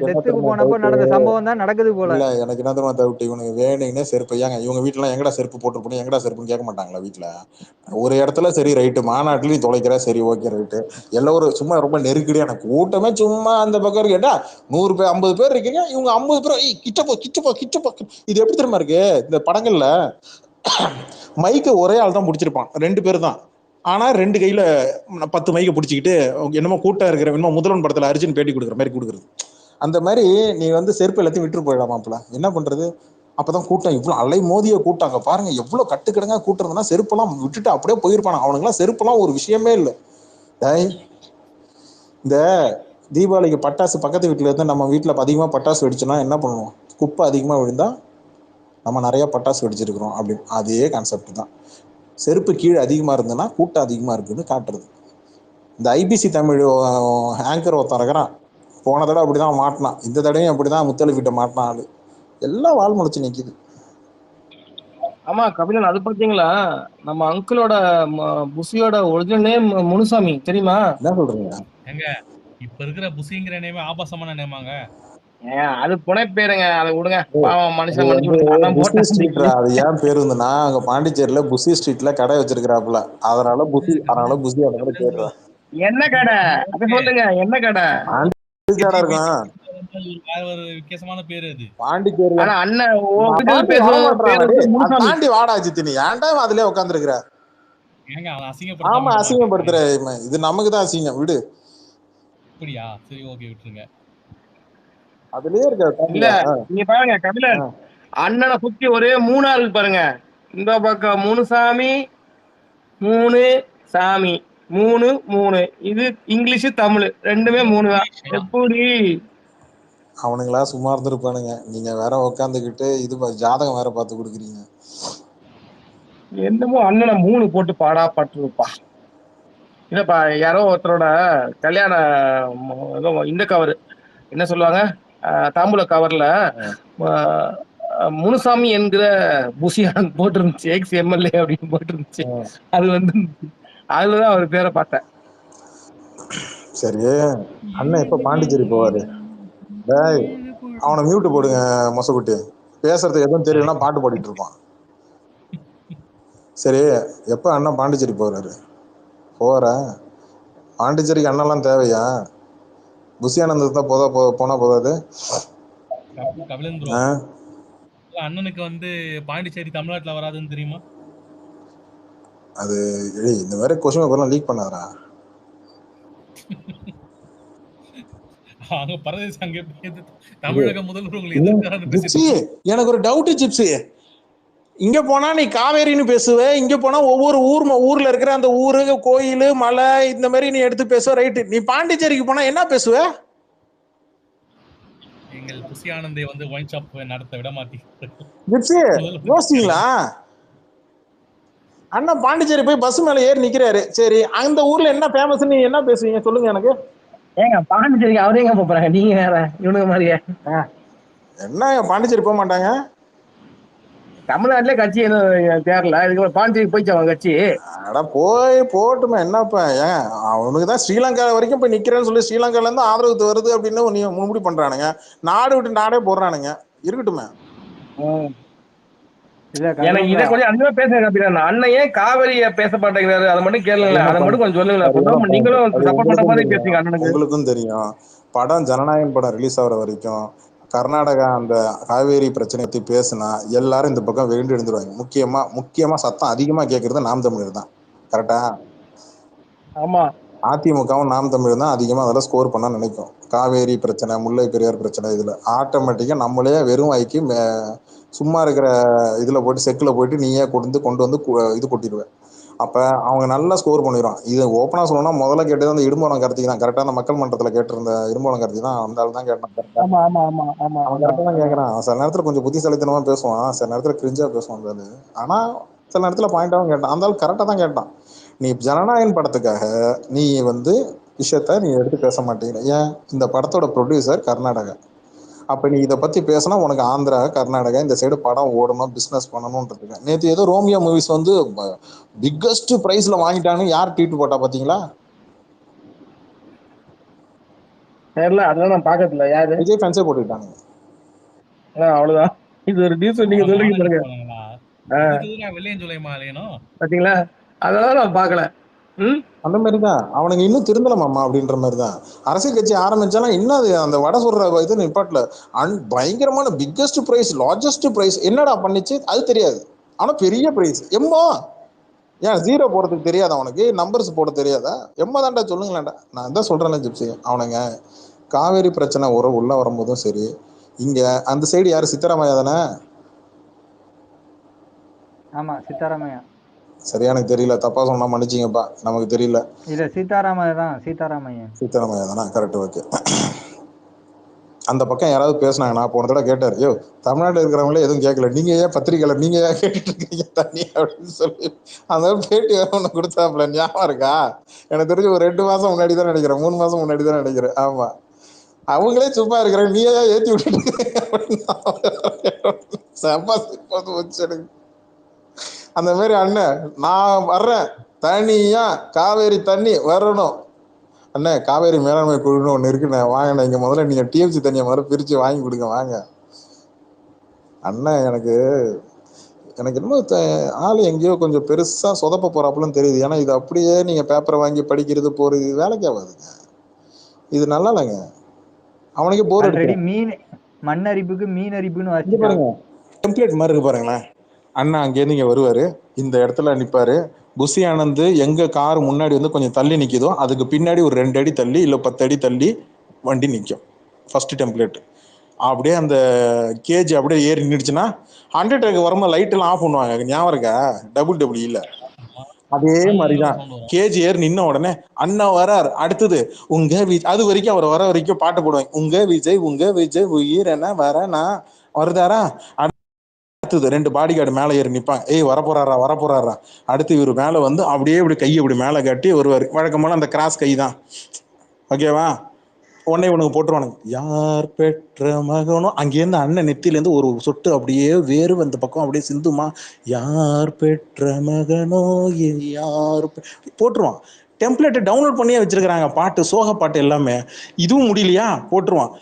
டெத்துக்கு போனப்போ நடந்த சம்பவம் தான் நடக்குது போல. இல்ல, எனக்கு என்ன தெரியுமா டவுட், இவனுக்கு வேணுங்கன்னே செருப்பு, ஏங்க இவங்க வீட்டுல எங்கடா செருப்பு போட்டு போனீங்க, எங்கடா செருப்புன்னு கேட்க மாட்டாங்களா வீட்டுல? ஒரு இடத்துல சரி ரைட்டு, மாநாட்டுலயும் தொலைக்கிற சரி ஓகே ரைட்டு, எல்லோரும் சும்மா ரொம்ப நெருக்கடியான கூட்டமே சும்மா அந்த பக்கம் கேட்டா 100 பேர் 50 பேர் இருக்கீங்க, இவங்க 50 பேர் கிட்டப்போ. இது எப்படி தெரியுமா இருக்கு, இந்த படங்கள்ல மைக்க ஒரே ஆள் தான் பிடிச்சிருப்பான், 2 பேர் தான், ஆனா 2 கையில 10 மைக்க பிடிச்சிக்கிட்டு என்னமோ கூட்டம் இருக்கிற என்னமோ முதல்வன் படத்துல அர்ஜுன் பேட்டி கொடுக்குற மாதிரி கொடுக்குறது. அந்த மாதிரி நீ வந்து செருப்பு எல்லாத்தையும் விட்டு போயிடலாமாப்ல, என்ன பண்றது? அப்பதான் கூட்டம் இவ்வளவு அலை மோதிய கூட்டம், அங்க பாருங்க எவ்வளவு கட்டுக்கிடங்கா கூட்டம் இருந்ததுன்னா செருப்பெல்லாம் விட்டுட்டு அப்படியே போயிருப்பாங்க. அவனுக்குலாம் செருப்பெல்லாம் ஒரு விஷயமே இல்லை. இந்த தீபாவளிக்கு பட்டாசு பக்கத்து வீட்டுல இருந்து நம்ம வீட்டுல அதிகமா பட்டாசு வெடிச்சோம்னா என்ன பண்ணுவோம், குப்பை அதிகமா விழுந்தா நம்ம நிறைய பட்டாசு வெடிச்சிருக்கிறோம் அப்படின்னு, அதே கான்செப்ட் தான். செருப்பு கீழே அதிகமா இருந்ததுன்னா கூட்டம் அதிகமா இருக்குன்னு காட்டுறது. இந்த ஐபிசி தமிழ் ஆங்கர் ஒருத்தன் இருக்கிறான், போன தடவை அப்படிதான் மாட்டினான், இந்த தடவையும் அப்படிதான் முத்தலிஃபிட்ட மாட்டினான். ஆளு எல்லாம் வால் முளைச்சு நிக்குது. ஆமா கபிலன், அது பாத்தீங்களா? நம்ம அங்கிளோட புசியோட ஒரிஜினல் நேம் முனுசாமி, தெரியுமா? என்ன சொல்றீங்க? எங்க இப்ப இருக்கிற புசிங்கிற நேமே ஆபாசமான நேமாங்க. அது புனை பேருங்க, அதை விடுங்க. பாவம் மனுஷன் அது மனுஷன் அதான் புசி போட்டேன். ஸ்ட்ரீட்ரா. அது ஏன் பேரு இருந்துன்னா, அங்க பாண்டிச்சேரியில புசி ஸ்ட்ரீட்ல கடை வச்சிருக்கிறாப்புல, அதனால புசி அதனால பேருடா. என்ன கடை அது சொல்லுங்க, என்ன கடை? கடை இருக்கும் வேற ஒரு வித்தியாசமான பேரு அது. பாண்டிச்சேரியில. ஆனா அண்ணன் உங்ககிட்ட பேசுற பேரு வந்து முனுசாமி. தாண்டி வாடா ஜித்தினி, ஏன்டா அதுலயே உட்காந்துருக்கிற? ஏங்க அவன் ஆமா, அசிங்கப்படுத்தாம அசிங்கப்படுத்துற. இது நமக்கு தான் அசிங்கம், விடு. அப்படியா? சரி, ஓகே, விட்டுருங்க. அதுலயே இருக்க. இல்ல நீங்க பாருங்க கபிலன், அண்ணனை சுத்தி ஒரே மூணா இருக்கு பாருங்க. இந்த பக்கம் முனுசாமி, மூணு சாமி, மூணு மூணு. இது இங்கிலீஷ் தமிழ் ரெண்டுமே மூணு தான். எப்படி அவனுங்களா சும்மா இருந்திருப்பானுங்க, நீங்க வேற உட்காந்துக்கிட்டு இது ஜாதகம் வேற பார்த்து கொடுக்குறீங்க. என்னமோ அண்ணனை மூணு போட்டு பாடா பட்டுருப்பா. இல்லப்பா, யாரோ ஒருத்தரோட கல்யாண ஏதோ இந்த கவர் என்ன சொல்லுவாங்க, தாம்பூல கவர்ல முனுசாமி என்கிற புசியான் போட்டிருந்துச்சு, எக்ஸ் எம்எல்ஏ அப்படின்னு போட்டிருந்துச்சு. அது வந்து அதுலதான் அவர் பேரை பார்த்தேன். சரி, அண்ணன் எப்ப பாண்டிச்சேரி போவாரு? அவனை மியூட் போடுங்க மொசகுட்டி, பேசுறது எதுவும் தெரியலன்னா பாட்டு பாடிட்டு இருப்பான். சரி, எப்ப அண்ணன் பாண்டிச்சேரி போறாரு? போற பாண்டிச்சேரிக்கு அண்ணெல்லாம் தேவையா? புசியானந்தத்துக்கு தான் போனா போதாது. கபிலன் ப்ரோ, அண்ணனுக்கு வந்து பாண்டிச்சேரி தமிழ்நாட்டுல வராதுன்னு தெரியுமா? அது இந்த மாதிரி கொஸ்டின் பேப்பர்லாம் லீக் பண்ணாரா? அங்க பரதேசி, அங்க தமிழக முதல்வர் உங்களுக்கு எனக்கு ஒரு டவுட் ஜிப்ஸி. இங்க போனா நீ காவேரின்னு பேசுவ, இங்க போனா ஒவ்வொரு ஊர்ல இருக்கிற அந்த ஊரு, கோயில், மலை, இந்த மாதிரி நீ எடுத்து பேசுவ, ரைட்டு. நீ பாண்டிச்சேரிக்கு போனா என்ன பேசுவ? எங்கள் புசி ஆனந்தை வந்து ஒயின் ஷாப் நடத்த விட மாட்டீங்க. யோசிங்களா? அண்ணா பாண்டிச்சேரி போய் பஸ் மேல ஏறி நிக்கிறாரு, சரி, அந்த ஊர்ல என்ன ஃபேமஸ், நீ என்ன பேசுவீங்க சொல்லுங்க எனக்கு. ஏங்க பாண்டிச்சேரிக்கு அவரே எங்க போறாங்க, நீங்க வேற இவனுங்க மாதிரியே. என்ன பாண்டிச்சேரி போக மாட்டாங்க? தமிழ்நாட்டிலே கட்சி எதுவும் தேரல, இதுக்கு பாண்டிச்சேரி போயிச்சு அவங்க கட்சி. அட போட்டுமே, என்னப்பா? ஏன் அவனுக்கு தான் ஸ்ரீலங்கா வரைக்கும் போய் நிக்கிறேன்னு சொல்லி ஸ்ரீலங்கால இருந்து ஆதரவு வருது அப்படின்னு நீ முன்முடி பண்றானுங்க, நாடு விட்டு நாடே போடுறானுங்க, இருக்கட்டுமே. எனக்கு இதை கொஞ்சம் அந்த பேசுங்க கபிலன். அண்ணன் ஏன் காவிரிய பேச மாட்டேங்கிறாரு, அதை மட்டும் கேளுங்களேன், அதை மட்டும் கொஞ்சம் சொல்லுங்களேன். நீங்களும் சப்போர்ட் பண்ற மாதிரி பேசுங்க அண்ணனுக்கு. உங்களுக்கும் தெரியும், படம் ஜனநாயகன் படம் ரிலீஸ் ஆகிற வரைக்கும் கர்நாடகா அந்த காவேரி பிரச்சனை பத்தி பேசுனா எல்லாரும் இந்த பக்கம் வெகுண்டு எழுந்துருவாங்க. முக்கியமா சத்தம் அதிகமா கேட்கறது நாம் தமிழர் தான், கரெக்டா? ஆமா, அதிமுகவும் நாம் தமிழர் தான் அதிகமா அதெல்லாம் ஸ்கோர் பண்ண நினைக்கும். காவேரி பிரச்சனை, முல்லை பெரியார் பிரச்சனை, இதுல ஆட்டோமேட்டிக்கா நம்மளே வெறும் வாய்க்கு சும்மா இருக்கிற இதுல போயிட்டு செக்குல போயிட்டு நீயே கொண்டு வந்து இது கொட்டிடுவேன். அப்ப அவங்க நல்லா ஸ்கோர் பண்ணிடுவான். இது ஓப்பனா சொல்லணும்னா முதல்ல கேட்டது அந்த இடும்போலம் கார்த்திக் தான், கரெக்டா? அந்த மக்கள் மன்றத்துல கேட்டிருந்த இடும்போலம் கார்த்திக் தான், அந்த ஆள் தான் கேட்டான். அவன் கரெக்டா தான் கேட்கறான். சில நேரத்துல கொஞ்சம் புத்திசாலித்தனமா பேசுவான், சில நேரத்துல கிரிஞ்சா பேசுவான் அந்த ஆளு. ஆனா சில நேரத்துல பாயிண்டாவும் கேட்டான். அந்த ஆள் கரெக்டா தான் கேட்டான். நீ ஜனநாயகன் படத்துக்காக நீ வந்து விஷயத்த நீ எடுத்து பேச மாட்டேங்கிற. ஏன்? இந்த படத்தோட ப்ரொடியூசர் கர்நாடகா. அப்ப நீ இதை பத்தி பேசினா உனக்கு ஆந்திரா, கர்நாடகா இந்த சைடு படம் ஓடணும், பிசினஸ் பண்ணணும்ன்றதுக்கு. நேற்று ஏதோ ரோமியோ மூவிஸ் வந்து பிக்கஸ்ட் பிரைஸ்ல வாங்கிட்டான்னு யார் ட்வீட் போட்டா பாத்தீங்களா? அதெல்லாம் நான் பாக்கல. யாரு? விஜய் ஃபேன்ஸே போட்டுட்டாங்க. அவ்வளவுதான். இது ஒரு நியூஸ் நீங்க சொல்றீங்க பாருங்க. வெள்ளையன் ஜூலைமா அலையணும் பாத்தீங்களா? அதெல்லாம் நான் பாக்கல. அந்த மாதிரிதான் அவனுங்க இன்னும் திருந்தலமாமா அப்படின்ற மாதிரிதான். அரசியல் கட்சி ஆரம்பிச்சாலும் இன்னும் அது அந்த வட சொல்ற இது நிப்பாட்டல. பயங்கரமான பிக்கஸ்ட் பிரைஸ், லார்ஜஸ்ட் பிரைஸ் என்னடா பண்ணிச்சு அது தெரியாது. ஆனா பெரிய பிரைஸ் எம்மோ. ஏன் ஜீரோ போடுறதுக்கு தெரியாதா அவனுக்கு? நம்பர்ஸ் போட தெரியாதா? தான்டா சொல்லுங்களேன்டா. நான் தான் சொல்றேன் ஜிப்சி, அவனுங்க காவேரி பிரச்சனை உள்ள வரும்போதும் சரி, இங்க அந்த சைடு யாரு, சித்தராமையா தானே? ஆமா, சித்தாராமையா. சரியா எனக்கு தெரியல, தப்பா சொன்னா மன்னிச்சிங்கப்பா, நமக்கு தெரியல. இல்ல சீதாராமையா தான், சீதாராமையா தானா? Correct, okay. அந்த பக்கம் யாராவது பேசினாங்கன்னா போன தடவை கேட்டார், ஐயோ தமிழ்நாட்டில் இருக்கிறவங்களே எதுவும் கேட்கல, நீங்க ஏன் பத்திரிக்கையாளர் நீங்க ஏன் கேட்டுட்டு இருக்கீங்க தண்ணி அப்படின்னு சொல்லி அந்த பேட்டி வேற ஒன்று கொடுத்தாப்புல, ஞாபகம் இருக்கா? எனக்கு தெரிஞ்சு ஒரு 2 மாசம் முன்னாடி தான் நினைக்கிறேன், 3 மாசம் முன்னாடி தான் நினைக்கிறேன். ஆமா, அவங்களே சும்மா இருக்கிறாங்க, நீ ஏன் ஏத்தி விட்டுட்டு செம்ம சிரிப்பு வச்சு எனக்கு. அந்த மாதிரி அண்ணன் நான் வர்றேன், தனியா காவேரி தண்ணி வரணும் அண்ணே, காவேரி மேலாண்மை குழுன்னு ஒன்று இருக்குண்ணே, வாங்கண்ணே இங்கே முதல்ல நீங்கள் டிஎம்சி தண்ணியை முதல்ல பிரித்து வாங்கி கொடுங்க வாங்க அண்ணன். எனக்கு என்னமோ ஆள் எங்கேயோ கொஞ்சம் பெருசாக சொதப்ப போகிறாப்புலன்னு தெரியுது. ஏன்னா இது அப்படியே நீங்கள் பேப்பரை வாங்கி படிக்கிறது போகிறது இது வேலைக்கு ஆகாதுங்க, இது நல்லா இல்லைங்க. அவனுக்கே போர் ஆல்ரெடி மீன் மண்ணரிப்புக்கு மீன் அரிப்புன்னு அடிச்சு பாருங்க, டெம்ப்ளேட் மாதிரி இருக்கு பாருங்களேன். அண்ணா அங்கேருந்து இங்கே வருவார், இந்த இடத்துல நிற்பார். புஷி ஆனந்த் எங்க கார் முன்னாடி வந்து கொஞ்சம் தள்ளி நிற்கிதோ அதுக்கு பின்னாடி ஒரு 2 அடி தள்ளி இல்லை 10 அடி தள்ளி வண்டி நிற்கும். ஃபர்ஸ்ட் டெம்ப்ளேட் அப்படியே அந்த கேஜ் அப்படியே ஏறி நின்றுச்சுன்னா அண்டர்டேக் வரும்போது லைட் எல்லாம் ஆஃப் பண்ணுவாங்க, ஞாபகம் இருக்கா? WWE அதே மாதிரிதான் கேஜ் ஏறி நின்ன உடனே அண்ணா வரார், அடுத்தது உங்க அது வரைக்கும் அவர் வர வரைக்கும் பாட்டு போடுவாங்க, உங்க விஜய் உயிர் என்ன வரனா வருதாரா. அடுத்தது 2 பாடி கார்டு மேலே ஏறி நிற்பாங்க, ஏய் வரப்போறாரா. அடுத்து இவர் மேலே வந்து அப்படியே இப்படி கையை இப்படி மேலே காட்டி வருவார். வழக்கமான அந்த கிராஸ் கை தான், ஓகேவா? உடனே உனக்கு போட்டுருவானுங்க, யார் பெற்ற மகனும். அங்கேருந்து அண்ணன் நெத்திலேருந்து ஒரு சொட்டு அப்படியே வேறு அந்த பக்கம் அப்படியே சிந்துமா, யார் பெற்ற மகனோ யார் போட்டுருவான். டெம்ப்ளேட்டை டவுன்லோட் பண்ணியே வச்சிருக்கிறாங்க, பாட்டு சோக பாட்டு எல்லாமே. இதுவும் முடியலையா, போட்டுருவான்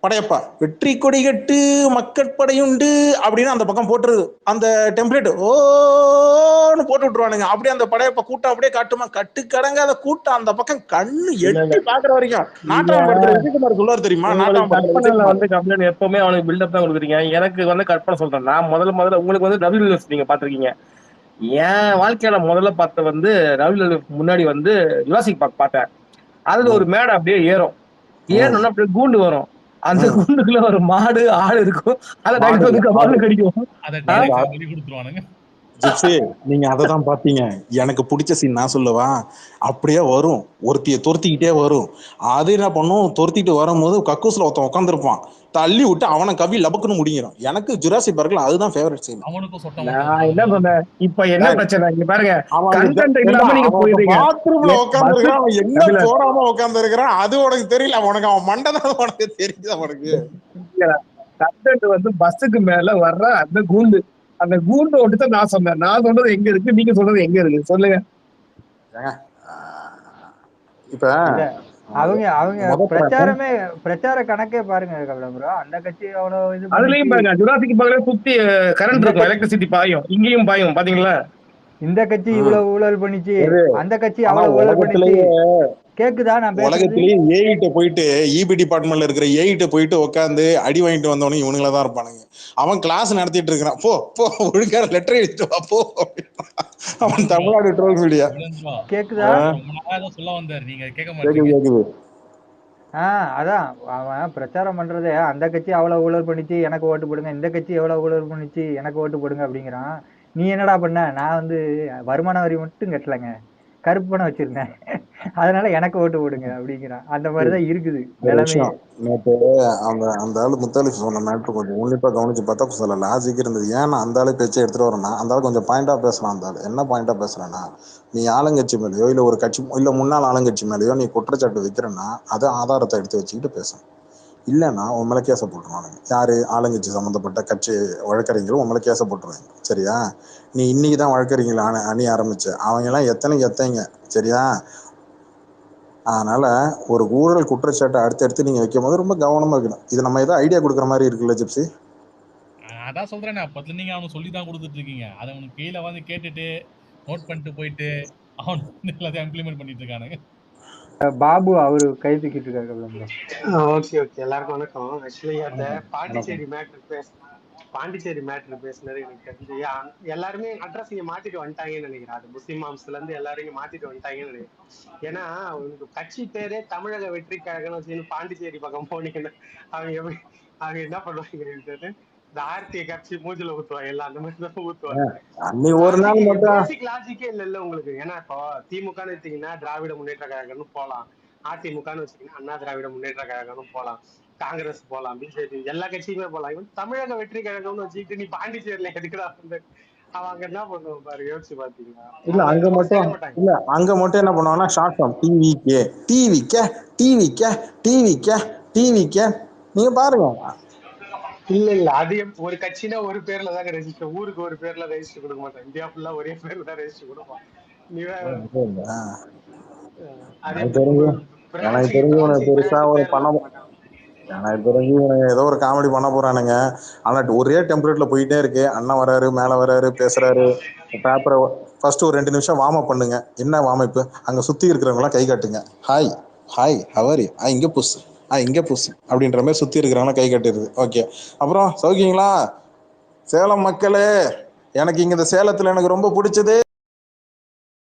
படையப்பா வெற்றி கொடி கட்டு மக்கட்படையுண்டு அப்படின்னு அந்த பக்கம் போட்டுருது அந்த டெம்ப்ளேட், ஓன்னு போட்டு விட்டுருவானுங்க. அப்படியே அந்த படையப்பா கூட்டம் அப்படியே காட்டுமா, கட்டு கடங்காத கூட்டம் அந்த பக்கம் கண்ணு எட்டி பாக்குற வரைக்கும். நாட்டாம் படத்துல விஜயகுமார் சொல்லுவார் தெரியுமா, நாட்டாம் கற்பனை வந்து கம்ப்ளைண்ட் எப்பவுமே அவனுக்கு பில்டப் தான் கொடுக்குறீங்க. எனக்கு வந்து கற்பனை சொல்றேன், நான் முதல்ல உங்களுக்கு வந்து WWE நீங்க பாத்திருக்கீங்க. என் வாழ்க்கையில முதல்ல பார்த்த வந்து WWE முன்னாடி வந்து ஜுராசிக் பார்க் பார்த்தேன். அதுல ஒரு மேடை அப்படியே ஏறணும்னா அப்படியே கூண்டு வரும், அந்த கூண்டுக்குள்ள ஒரு மாடு ஆடு இருக்கும், அதை வந்து கபால்ல கடிக்கும். ஜிப்சி நீங்க அததான் பாத்தீங்க. எனக்கு பிடிச்ச சீன் நான் சொல்லவா, அப்படியே வரும், ஒருத்திய துரத்திக்கிட்டே வரும். அது என்ன பண்ணும், துரத்திட்டு வரும்போது கக்கூஸ்ல ஒருத்தன் உட்காந்துருப்பான், தள்ளி விட்டு அவனை கவி லபக்குன்னு முடிங்கிறான். எனக்கு ஜுராசிக் பார்க்ல அதுதான் ஃபேவரட் சீன். நான் என்ன சொன்னேன், இப்ப என்ன பிரச்சனை இங்க பாருங்க, கண்டென்ட் இல்லாம நீங்க போயிடுறீங்க. பாத்ரூம்ல உட்கார்ந்திருக்கான், அவன் என்ன போடாம உட்கார்ந்திருக்கான் அது உனக்கு தெரியல, உனக்கு அவன் மண்டதான் உனக்கு தெரியுது. அவனுக்கு கண்டென்ட் வந்து பஸ்ஸுக்கு மேல வர்ற அந்த கூண்டு, அந்த கூண்டு ஒட்டுதான் நான் சொன்னேன். நான் சொல்றது எங்க இருக்கு, நீங்க சொல்றது எங்க இருக்கு சொல்லுங்க. இப்ப அவங்க பிரச்சார கணக்கே பாருங்க ப்ரோ, அந்த கட்சி அவ்வளவு இது அதுலயும் பாருங்க, ஜுராசிக் பார்க்ல சுத்தி கரண்ட் இருக்கும், எலக்ட்ரிசிட்டி பாயும், இங்கேயும் பாயும் பாத்தீங்களா. இந்த கட்சி இவ்வளவு ஊழல் பண்ணிச்சு, அந்த கட்சி அவ்வளவு ஊழல் பண்ணிச்சு. கேக்குதா? நான் உலகத்திலேயே ஏஐட்ட போயிட்டு இபி டிபார்ட்மெண்ட்ல இருக்கிற ஏஐட்ட போயிட்டு உட்காந்து அடி வாங்கிட்டு வந்தவனும் இவனுங்களா தான் இருப்பானுங்க. அவன் கிளாஸ் நடத்திட்டு இருக்கிறான், போ ஒழுங்கா லெட்டர் எழுதிட்டு வா போ. அவன் தமிழ்நாடு ட்ரோல் மீடியா. கேக்குதா? சொல்ல வந்தாரு, நீங்க கேட்க மாட்டீங்க. அதான் அவன் பிரச்சாரம் பண்றதே, அந்த கட்சி அவ்வளவு ஊழல் பண்ணிச்சு எனக்கு ஓட்டு போடுங்க, இந்த கட்சி எவ்வளவு ஊழல் பண்ணிச்சு எனக்கு ஓட்டு போடுங்க அப்படிங்கிறான். நீ என்னடா பண்ண, நான் வந்து வருமான வரி மட்டும் கட்டலைங்க, கருப்பு பணம் வச்சிருந்தேன், அதனால எனக்கு ஓட்டு போடுங்க அப்படிங்கிறான். அந்த மாதிரிதான் இருக்குது நிலைமை. நேற்று அந்த ஆளு முத்தாலிஃப் சொன்ன மேட்ரு கொஞ்சம் உன்னிப்பா கவனிச்சு பார்த்தா சில லாஜிக் இருந்தது. ஏன்னா அந்த ஆளு பேச்சை எடுத்துட்டு வரேன்னா அந்த ஆளு கொஞ்சம் பாயிண்டா பேசலாம். அந்த ஆளு என்ன பாயிண்டா பேசுறேன்னா, நீ ஆளுங்கட்சி மேலேயோ இல்ல ஒரு கட்சி இல்ல முன்னாள் ஆளுங்கட்சி மேலேயோ நீ குற்றச்சாட்டு வைக்கிறேன்னா அது ஆதாரத்தை எடுத்து வச்சுக்கிட்டு பேசணும். இல்லைன்னா உன் மேலே கேச போட்டுருவானுங்க. யாரு? ஆளுங்கட்சி சம்மந்தப்பட்ட கட்சி வழக்கறிஞர்களும் உன் மேலே கேச போட்டுருவாங்க. சரியா? நீ இன்னைக்கு தான் வழக்கறிஞர்கள் அணி ஆரம்பிச்ச, அவங்க எல்லாம் எத்தனைங்க. சரியா? அதனால ஒரு ஊழல் குற்றச்சாட்டை அடுத்தடுத்து நீங்க வைக்கும் போது ரொம்ப கவனமா இருக்கணும். இது நம்ம ஏதோ ஐடியா கொடுக்குற மாதிரி இருக்குல்ல ஜிப்சி? அதான் சொல்றேன், அப்பத்துல நீங்க அவனுக்கு சொல்லி தான் கொடுத்துட்டு இருக்கீங்க. அதை அவனுக்கு கீழே வந்து கேட்டுட்டு நோட் பண்ணிட்டு போயிட்டு அவன் எல்லாத்தையும் இம்ப்ளிமெண்ட் பண்ணிட்டு இருக்கானுங்க. பாபு அவரு கை தூக்கிட்டு இருக்காரு. ஓகே எல்லாருக்கும் வணக்கம். ஆக்சுவலி அந்த பாண்டிச்சேரி மேட்ரு பேசினது எனக்கு தெரிஞ்சு எல்லாருமே அட்ரஸ் இங்க மாத்திட்டு வந்துட்டாங்கன்னு நினைக்கிறேன். அது முஸ்லிம் மாம்ஸ்ல இருந்து எல்லாரும் இங்க மாத்திட்டு வந்துட்டாங்கன்னு நினைக்கிறேன். ஏன்னா அவங்களுக்கு கட்சி பேரே தமிழக வெற்றி கழகம்னு பாண்டிச்சேரி பக்கம் போனீங்கன்னா அவங்க என்ன பண்ணுவாங்க, இந்த ஆர்த்திய கட்சி மூஞ்சில ஊத்துவாங்க எல்லாம், அந்த மாதிரி தான் ஊத்துவாங்க. பேசிக் லாஜிக்கே இல்ல உங்களுக்கு. ஏன்னா இப்போ திமுகன்னு எடுத்தீங்கன்னா திராவிட முன்னேற்ற கழகம்னு போலாம், அதிமுகன்னு வச்சீங்கன்னா அண்ணா திராவிட முன்னேற்ற கழகம்னு போலாம். காங்கிரஸ் போலாம், பிஜேபி எல்லா கட்சியுமே போலாம். இவன் தமிழக வெற்றி கழகம்னு வச்சுக்கிட்டு நீ பாண்டிச்சேரியில எதுக்குடா வந்து அவங்க என்ன பண்ணுவோம் பாரு, யோசிச்சு பாத்தீங்களா? இல்ல அவங்க அங்க சும்மா மட்டும் சேர்க்க மாட்டாங்க. இல்ல அங்க மட்டும் என்ன பண்ணுவாங்கன்னா short form TVK TVK TVK TVK TVK. நீங்க பாருங்க. இல்ல அது ஒரு கட்சினா ஒரு பேர்ல தாங்க ரெஜிஸ்டர், ஊருக்கு ஒரு பேர்ல ரெஜிஸ்டர் கொடுக்க மாட்டான். இந்தியா ஃபுல்லா ஒரே பேர்ல தான் ரெஜிஸ்டர் கொடுப்பான். நீ அதே எனக்கு மாதிரி தெரிஞ்சு பிரான்ச்சுக்கு பெருசா ஒரு பேர்ல பண்ண வைக்க மாட்டான். எனக்கு தெரிஞ்சு இவனுங்க ஏதோ ஒரு காமெடி பண்ண போறானுங்க. ஆனா ஒரே டெம்ப்ளேட்ல போயிட்டே இருக்கு. அண்ணன் வராரு, மேல வராரு, பேசுறாரு. பேப்பரை ஃபர்ஸ்ட் ஒரு 2 நிமிஷம் வார்ம் அப் பண்ணுங்க. என்ன வார்ம் அப்? அங்க சுத்தி இருக்கிறவங்களாம் கை காட்டுங்க. ஹாய் ஹாய் ஹவரி இங்க புஷ் இங்க புஷ் அப்படின்ற மாதிரி சுத்தி இருக்கிறவங்க கை கட்டுறது. ஓகே, அப்புறம் சௌக்கியங்களா சேலம் மக்களே? எனக்கு இங்க இந்த சேலத்துல எனக்கு ரொம்ப பிடிச்சது